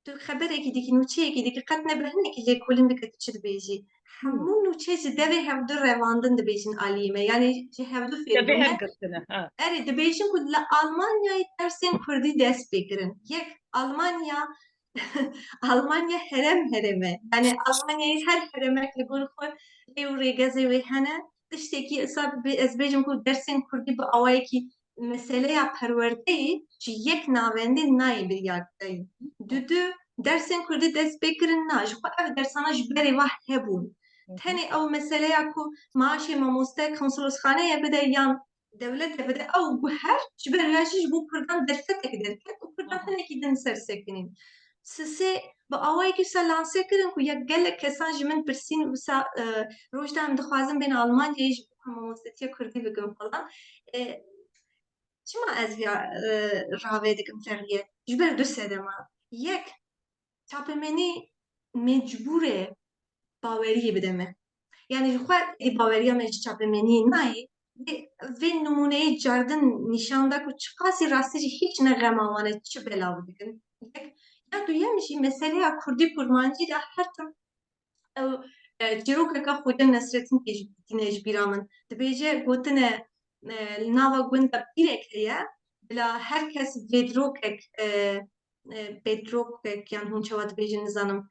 tu xeberekî dikî nûçeyekî dikî qet ne bi hinekî lêkolîn dike tu çi dibêjî. Hemû nûçe ji devê hevdû revandin dibêjin aliyî me. Yani ji hevdû fêrbûne. Erê dibêjin ku li Almanyayê dersên Kurdî dest pê kirin. Yek Almanya Almanya herem hereme. Yani Almanyayê her heremek li gor xwe lê û rêgezê wê hene. Tiştekî îsa ez bêjim ku dersên Kurdî bi awayekî meseleya perwerdeyê ji yek navendê nayê biryar kireyî. Du dersên Kurdî dest pê kirin na ji xwe ev dersana ji berê we hebûn. Tenê ew meseleya ku maaşê mamosteyek konsolosxaneyê bide yan devletê bide ew guher ji ber ya jî ji bo Kurdan derfetek derket û Kurdan hinekî din ser sekinîn. Sisê bi awayekî wisa lanse kirin ku ya gelek kesan ji min pirsîn wisa roj de em dixwazin bên Almanyayê ji bo mamostetiya Kurdî bikim falan. Çima ez vêya ravê dikim Ferhiye? Ji ber du sedema. Yek, çapemeni mecbur e baweriyê bide me. Yani ji xwe baweriya me ji çapemeniyê nayê vê numuneyê cardin nîşan da ku çi qasî rastî jî hiç ne xema wan e çi belav dikin. Yek, ya duyem jî meseleya Kurdî kurmancî de her tim ew çîrokeka Xwedin Nesretîn tîne ji bîra min. Dibêje gotine li nava gund de pîrek heye bila her kes bêdrokek yan hûn çawa dibêjin nizanim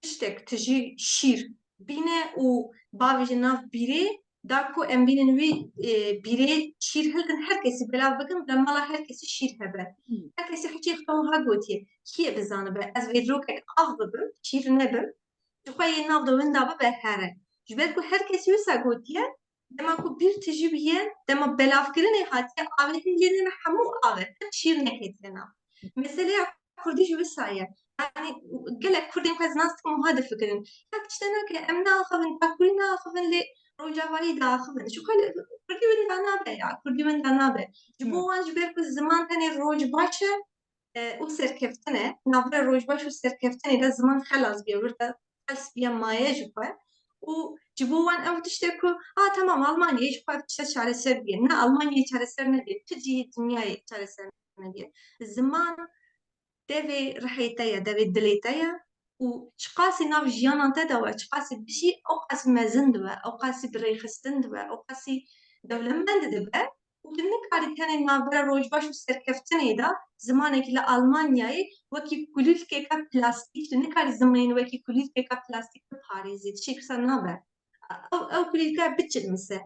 tiştek tijî şîr bîne û bavê ji nav bîrê da ku em bînin wî bîrê şîr hilkin her kesî belav bikin bi mala her kesî şîr hebe. Her kesî hiçê xwe wiha gotiye kî bizanibe ez bêdrokek av bibim şîr nebim ji xwe yê nav de winda bibe here. Ji ber ku her kesî wisa gotiye dema ku bîr tijî bîye dema belavkirinê hatiye avê hingê me hemû av e tek şîr neketiye nav. Meseleya Kurdî ji wisa ye. Yani gelek Kurdên xwe ez nas dikim wiha difikirin. Ya tişte nake em naaxivin Bakurî naaxivin lê rojavayî diaxivin. Ji xwe Kurdî winda nabe ya Kurdî winda nabe. Ji bo wan ji ber ku ziman tenê roj baş e û serkeftin e navbera rojbaş û serkeftinê de ziman xelas bûye wir de xels bûye maye ji xwe û ji bo wan ew tiştek ku temam Almanyayê ji xwe tişte çareser bûye. Ne Almanyayê çareser nebûye. Ti cihê dinyayê çareser nebûye. Ziman devê rihê te ye, devê dilê te ye û çi qasî nav jiyanan te de we çi qasî bişî ew qasî mezin dibe, ew qasî birêxistin dibe, ew qasî dewlemend dibe û tu nikarî tenê navbera rojbaş û serkeftinê de zimanekî li Almanyayê wekî kulîlkeka plastîk tu nikarî zimanê wekî kulîlkeka plastîk biparêzî. Tiştek wisa nabe. Ew kulîlka biçilmise.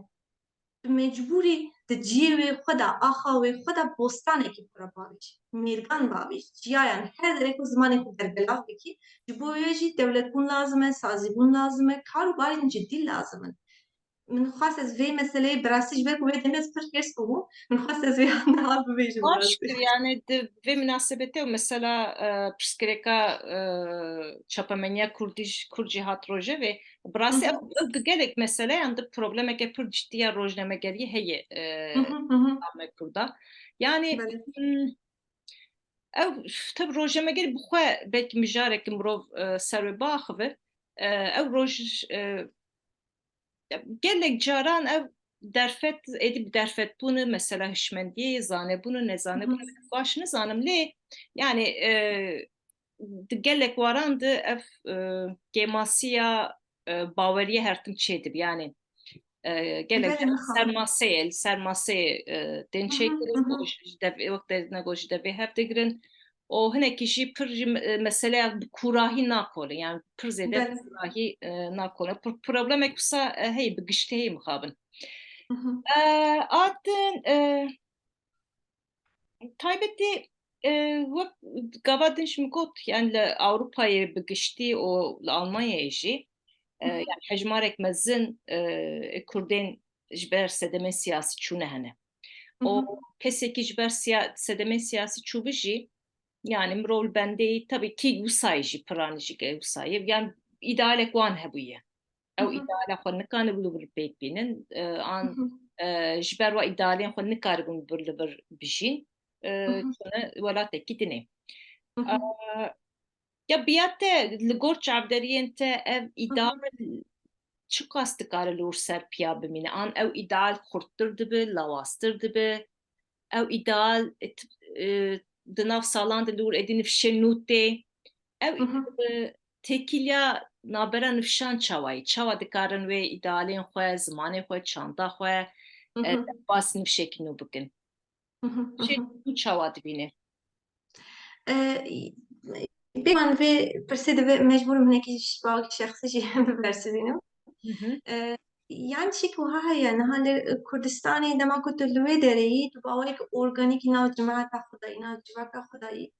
Tu mecbûrî di ciyê wê xwe de axa wê xwe de bostanekî pira bavêj, mêrgan bavêj, ciyayan her derê ku zimanê xwe berbelav bikî. Ji bo wê jî dewletbûn lazim e, sazîbûn lazim e, kar û barên ciddî lazim in. Min xwast ez vê meseleyê bi rastî ji ber ku wê demê ez pir hêrs bûbûm, min xwast ez vê niha bibêjim bi rastî. Şükür yani ve münasebette mesela psikreka çapamenya Kurdi hat roje ve brasi gerek mesele yandı probleme ke pır ciddiye rojname geriye heye Kurda. Yani ev tabi rojname geri bu xwe belki mijarek mirov serve baxıve ev roj gelek caran ev derfet edip derfet bunu mesela hişmendiye zane bunu ne zane bunu başını zanım le yani gelek varandı ev gemasiya bavariye her tim çedib yani gelek sermaseye den çekirin o işte vakti negoji de bir hep girin o hene kişi pır mesela kurahi nakole yani pır zede kurahi nakole problem eksa hey bir gişte hey muhabın adın taybeti vak gavadın şimdi got yani Avrupa'ya bir gişti o Almanya'ya jî yani hecmarek mezin Kurdên ji ber sedemê siyasî çûne hene. O kesekî ji ber sedemê siyasî çûbû jî yani mirov bendeyî tabii ki wisa jî piranî jî wisayê yani îdealek wan hebûye. Ew îdeala xwe nikanibû li bir pêk bînin an ji ber we îdealên xwe nikaribûn bir li bir bijîn çûne welatekî dinê. Ya biyate li gor çavderiyên te ev îdeal çi qas dikare li wir ser piya bimîne an ew îdeal xurttir dibe lawaztir dibe ew îdeal di nav salan de li wir êdî nifşê nû tê ew tekîliya nabera nifşan çawayî çawa dikarin wê îdealên xwe zimanê xwe çanda xwe bas nifşekî nû bikin çi çawa dibîne Bêvan vê pirsê divê mecbûrim hinekî bawek şexsî jî bibersivînim. Yani şî ku heye niha li Kurdistanê dema ku tu li wê derê yî tu bawek organîk nav cemaeta Xwedayî nav civaka Xwedayî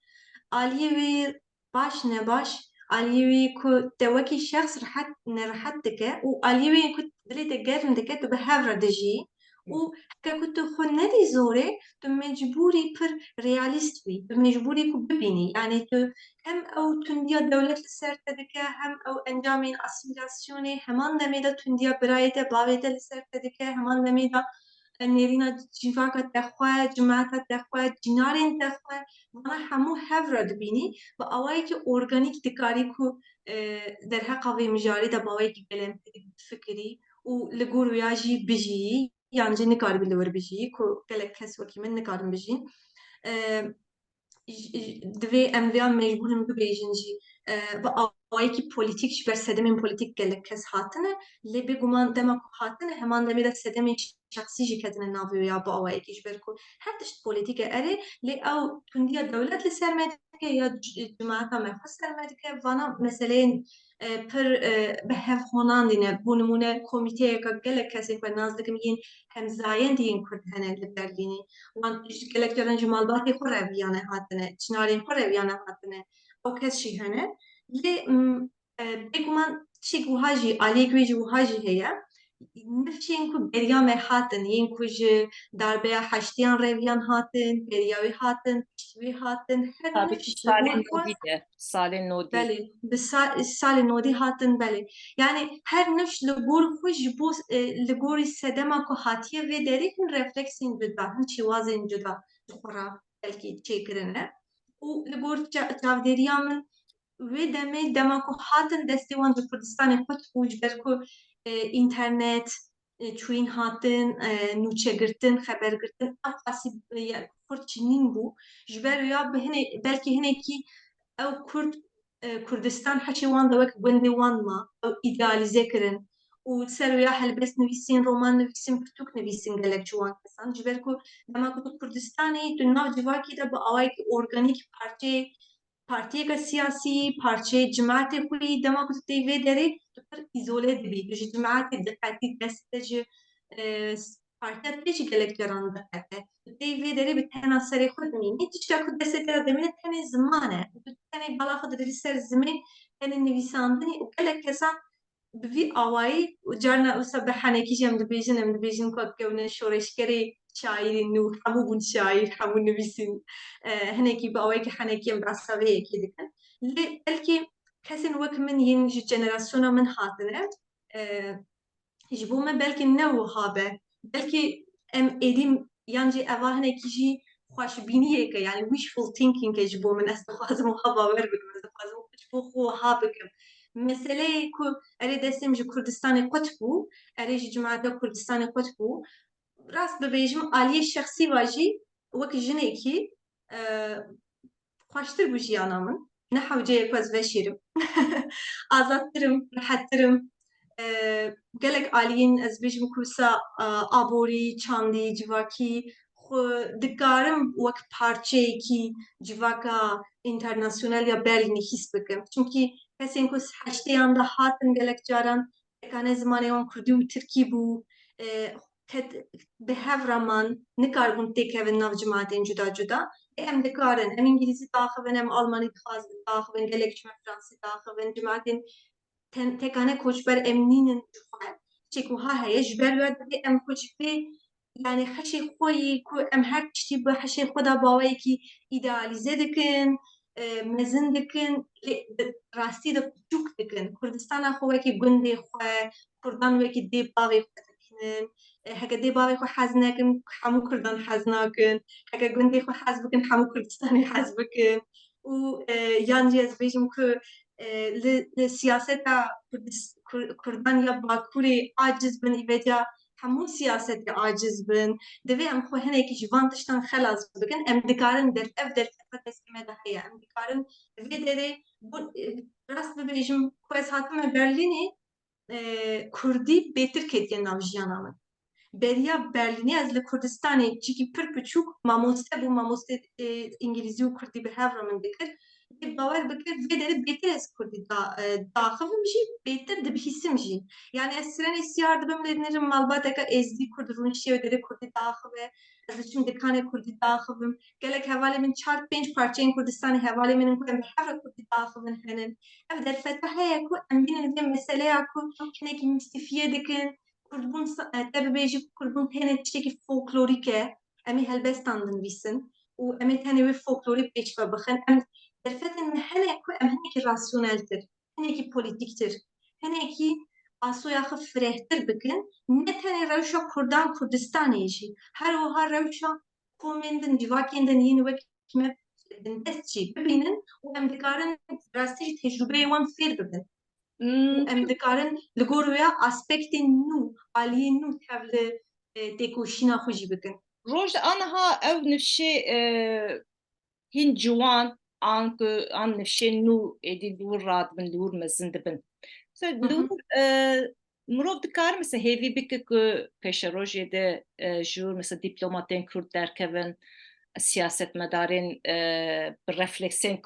aliyê wê باش نباش عليوي كو توكي شخص رحت دكه وعليوي كنت دليت جرن دكه تبهر دجي و كنت خندي زوري مجبوري بر رياليست بي مجبوري كو ببيني يعني تو هم او تنديا دولة لسر دكه هم او انجامين اسيميلاسيوني همان دميدا تنديا برايته باويته لسر دكه همان دميدا نيرينا جيفاكا تخوا جماعتا تخوا جنارين تخوا وانا همو هفرا دبيني و اوایی که ارگانیک دکاری کو در حق قوی مجاری دا باوایی که گلم فکری و لگور ویاجی بجی yani جی نکار بلور بجی کو گلک کس وکی من نکارم بجین دوی ام ویا مجبورم ببیجن جی و اوایی که پولیتیک جبر سدمین پولیتیک گلک کس هاتنه لی بگومان دما کو هاتنه همان دمی دا سدمین شخصی جی کتنه ناوی یا با اوایی که جبر کو هر تشت پولیتیک اره لی او تندیا دولت لسرمه یا جماعت مخصوص سرمایه که وانا مثلا پر به هف خونان دینه بونمونه کمیته که گله کسی که نزدیک میگین همزاین دین کرد هنه لبرلینی وان گله کردن جمالباتی خو رویانه هاتنه چنارین خو رویانه هاتنه او کسی هنه لی بگمان چی گوهاجی علی گویی گوهاجی هیا نفچین کو بریام هاتن ین کوج darbe haştiyan revyan hatın, beriyavi hatın, piştvi hatın, her Tabii ki nefş Salih ligor ku Nodi de. Salih Nodi. beli, sali nodi hatın beli. Yani her nefş ligor ku bu ligor sedema ku hatiye ve derin refleksin cüda, çivazin cüda, xora belki çekirine. O ligor çavderiyamın ve dema ku hatın destevan ji Kurdistanê xwe tûj ber ku internet çûyîn hatin nûçegirtin xebergirtin ew qasî Kurd çînîn bû ji ber ya belkî hinekî ew Kurd Kurdistan heşê wan de wek gundê wan ma ew îdealîze kirin û ser ya helbest nivîsîn roman nivîsîn pirtûk nivîsîn gelek ji wan kesan ji ber ku dema ku tu Kurdistanê tu nav civakî de bi awayekî organîk partiyeka siyasî parçeyê cemaetê xwe dema ku tu tê vê derê tu pir îzole dibî tu ji cemaetê diqetî dest te ji partiya te jî gelek caran diqete tu tê vê derê bi tena serê xwe dimînî tişta ku destê te de dimîne tenê ziman e tu tenê bala xwe didirî ser zimên tenê nivîsandinê û gelek kesan bi vî awayî carna wisa bi henekî jî em dibêjin ku kevne şoreşgerê şaîrên nû hemû bûn şaîr hemû nivîsîn hinekî bi awayekî henekî em rasteveyekê dikin lê belkî kesên wek min yên ji jenerasyona min hatine ji bo me belkî ne wiha be belkî em êdî yan jî eva hinekî jî xweşbîniyek e yani wishful thinking e ji bo min ez dixwazim wiha bawer bikim ez dixwazim ji bo xwe wiha bikim meseleyê ku erê destêm ji Kurdistanê qut bû erê ji cemaeta Kurdistanê qut bû rast bibêjim aliyê şexsî wa jî wek jinekî xweştir bû jiyana min ne hewceyê ku ez veşêrim azadtirim rehettirim gelek aliyên ez bêjim ku wisa aborî çandî civakî xwe dikarim wek parçeyekî civaka internasyonel ya Berlînê hîs bikim çunkî kesên ku heştêyan de hatin gelek caran tekane zimanê wan Kurdî û Tirkî bû bi hevraman nikarbûn têkevin nav cemaetên cuda cuda em dikarin em îngilîzî daxivin em almanî daxivin gelek ji me fransî daxivin cemaetên tekane koçber em nînin çêkû ha heye ji ber we divê em xwe ji vê yani heşê xwe yê ku em her tiştî bi heşê xwe de bawayekî îdealîze dikin mezin dikin lê rastî de piçûk dikin Kurdistana xwe wekî gundê xwe Kurdan wekî dê bavê xwe dibînin heke dê bavê xwe hez nekin hemû Kurdan hez nakin heke gundê xwe hez bikin hemû Kurdistanê hez bikin û yan jî ez bêjim ku li siyaseta Kurdan ya Bakurê aciz bin îveca hemû siyasetê aciz bin divê em xwe hinekî ji van tiştan xelas bikin em dikarin ev derfeta destê de heye em dikarin vê derê rast bibêjim ku ez hatime Berlînê Kurdî bêtir ketiye nav jiyana min beriya Berlînê ez li Kurdistanê çîkî pir piçûk mamoste bû mamoste îngilîzî û Kurdî bi hev re min dikir باور بکر و داره بهتر از کردی داخل میشی بهتر دبیسیم جی yani eskiden isyar dibim ledinlerim malbateka ezdi kurdurun şey dere kurdi dahı ve az şimdi kane kurdi dahı gelek havale min çarp 5 parçayın Kurdistan havale min koyam havle kurdi dahı min henin ev der fetah ya ku embin de mesele ya ku kine ki mistifiye dikin kurdun tabi beji kurdun tene tişteki folklorike emi helbestandın bilsin و emi tane ve folklorik beç ve bakın درفت ان هنه کو ام هنه کی راسیونل تر هنه کی پولیتیک تر هنه کی آسو یا خف فرهتر بکن نه تنه روشا کردان کردستان ایشی هر و هر روشا کومندن جواکندن یین وک کمه دست چی ببینن و ام دکارن راستی تجربه وان فیر ببین و ام دکارن لگور ویا اسپکت نو عالی نو تبل دکوشینا خوشی بکن روز آنها ev nefşe hin ciwan an nefşe nu edi lur radbin lur mezin dibin. Lur مرov dikar mesela hevi bike ku peşe rojede jur mesela diplomatên Kürt derkevin siyasetmedarên refleksên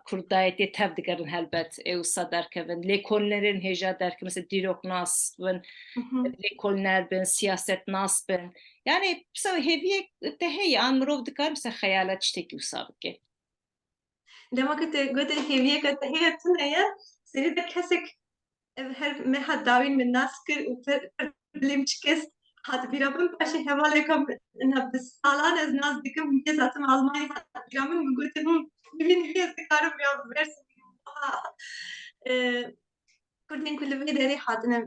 Kurdayetê tev digerin helbet ewsa derkevin lêkolnerên hêja derkevin mesela dîroknas bin lêkolner bin siyasetnas bin yani mesela heviye te heye an mirov dikar mesela xeyalet tiştekî wisa bike. لما كنت قلت هي كانت هي تنيا سيريدا كسك her me had davin min naskir û bilim çikes hat bîramın paşê hevalê kam na bi salan ez naz dikim hûn kes hatim Almanya hat bîramın min gotin hûn bibîn hûn ez dikarim ya bi Mersin Kurdên ku li vê derê hatine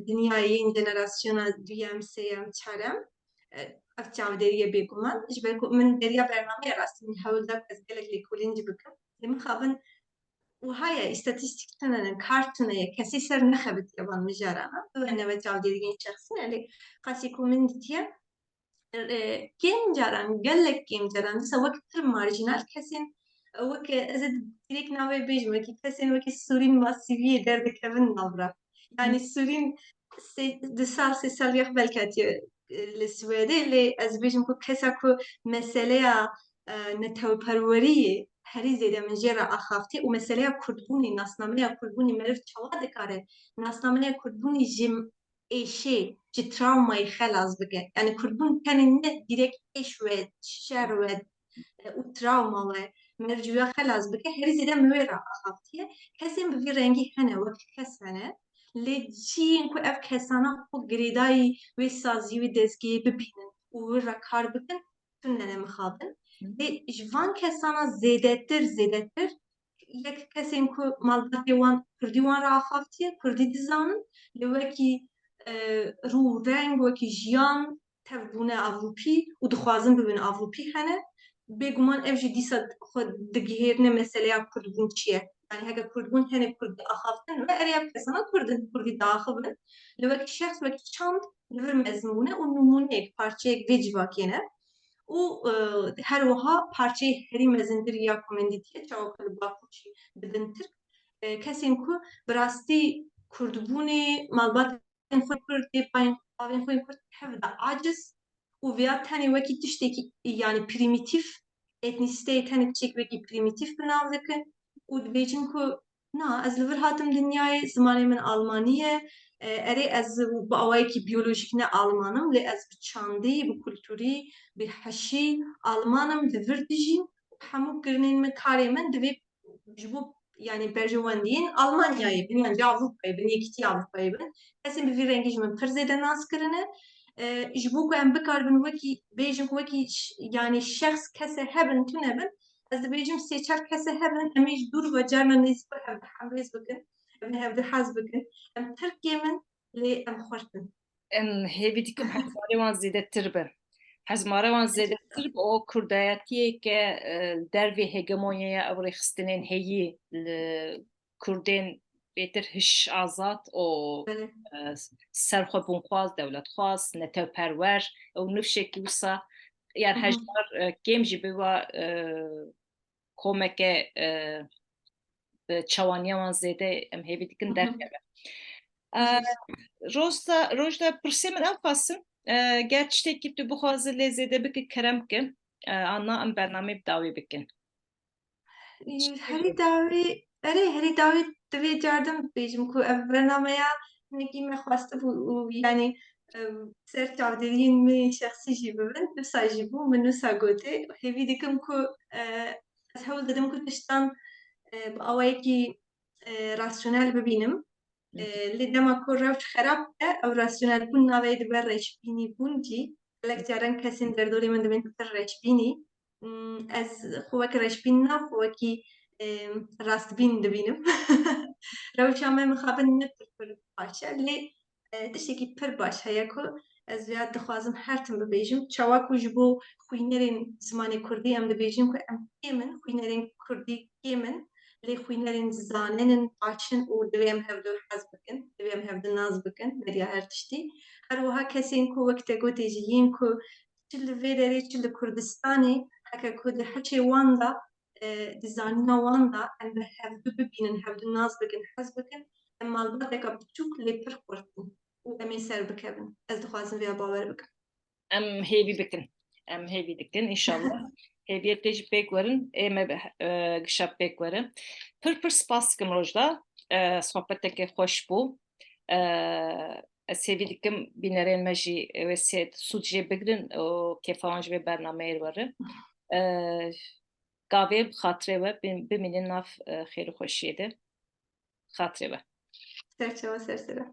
dinyayê yên jenerasyona duyem sêyem çarem ev çavdêriye bêguman ji ber ku min deriya bernameya rastî min hewl da ez gelek lêkolîn jî bikim lê min xabin وهاي استاتستيك تنن كارتنا كسي سر نخبت يابان مجارانا وانا بتعودين شخصنا اللي قاسي كومنتيا كيم جاران قال لك كيم جاران سوا كتر مارجنال كسين وك ازد تريك ناوي بيجمع كي كسين وك السورين ماسيفي درد كفن نبرا يعني السورين سي سال يقبل كاتي السويدي اللي از بيجم كو كسا كو مسألة نتاو پرورية هری زیده من جرا آخافتی و مسئله کردبونی ناسنامه کردبونی مرف چوا دکاره ناسنامه کردبونی جم ایشه جی تراومای خلاص بگه یعنی کردبون کنی نه دیرک ایش و شر و تراوما و مرجویا خلاص بگه هری زیده مویرا آخافتیه کسی به رنگی هنه وقت کس هنه لجین کو اف کسانا خو گریدای و سازی و دزگی ببینن و را کار بکن تونن مخابن جوان کسانا زیدتر یک کسی که مالباتی وان کردی وان را آخافتیه کردی دیزانن لوکی رو رنگ وکی جیان تبونه اوروپی و دخوازن ببین اوروپی هنه بگمان افجی دیسا خود دگیرنه مسئله کردبون چیه yani هەگە کردبوون هەنێک کورد ئاخافتن و ئەریا کەسانە کوردی داخبن لەوەکی شخص وەکی چاند لەبەر مەزمونە و نمونەیەک پارچەیەک vê civakêne û her wiha parçeyê herî mezintir ya komendîtiye çawka li Bakurçî bidin Tirk kesên ku bi rastî kurdbûnê malbatên xwe Kurd ê bavên xwe Kurd hev de aciz û vêya tenê wekî tiştekî yani primitif etnisiteyê tenê tiştek wekî primitif bi nav dikin û dibêjin ku na ez li vir hatim dinyayê zimanê min Almanî ye erê ez bi awayekî biyolojîk ne Almanim lê ez bi çandî bi kulturî bi heşî Almanim li vir dijîm hemû kirinên min karê min divê ji bo yani berjewendiyên Almanyayê bin yani Avrupayê bin yekîtî Avrupayê bin kesên bi vî rengî ji min pir zêde nas kirine ji bo ku em bikarbin wekî bêjin ku wekî yani şexs kese hebin tune bin ez dibêjim sê çar kese hebin em ê ji dûr ve carna nêzîk ve hev hemrêz bikin em hev dihez bikin em Tirkiyê min lê em xweştin Em hêvî dikim hezmarê wan zêdetir be. Hezmara wan zêdetir bi o kurdayetiyeke dervê hegemonyeya ew rêxistinên heyî li Kurdên bêtir hiş azad û serxwebûnxwaz, dewletxwaz, netewperwer ew nifşekî wisa yani hejmar kêm jî bi wa komeke bi çawaniya wan zêde em hêvî dikin derkeve. Rojda pirsê min ew xwastim ger tiştekî tu bixwaze lê zêde bike kerem bikin anna em bernamê bi dawî bikin. هەری داوی ئەرێ هەری داوی دوێ جاردم بێژم کو ئەv بەرنامەیە hinekî me xweste bû û yanî ser çavdêriyên me şexsî jî bibin wisa jî bû min wisa gotê hêvî dikim ku ez hewl didim ku tiştan bi awayekî rasyonel bibînim. Lê dema ku rewş xerab e ew rasyonelbûn navê dibe reşbînîbûn cî gelek caran kesên derdorê min dibin pir reşbînî. Ez xwe wekî reşbîn na xwe wekî rastbîn dibînim. Rewşa me mixabin ne pir baş e lê tiştekî pir baş heye ku ez ya dixwazim her tim bibêjim çawa ku ji bo xwînerên zimanê Kurdî em dibêjin ku em kêm in xwînerên Kurdî kêm in lê xwînerên zanînin baş in û divê em hev dû hez bikin divê em hev di naz bikin beriya her tiştî her wiha kesên ku wek te gotê jî yên ku çi li vê derê çi li Kurdistanê heke ku di hiçê wan da di zanîna wan da em bi hev dû bibînin hev dû naz bikin hez bikin em malbateka biçûk lê pir xurt bûn û em ê ser bikevin ez dixwazim vêya bawer bikim. Em hêvî bikin. Em hêvî dikin inşallah. Hêviyetê jî pêk werin, ê me gişa pêk werin. Pir spas dikim rojda. Sohbetekê xweş bû. Ez hêvî dikim bînerên me jî wê sûd jê bigirin û kêfa wan ji vê bernameyê werin. Gavê bi xatirê we bimînin nav xêr û xweşiyê de. Xatirê we. Serçeva sersere.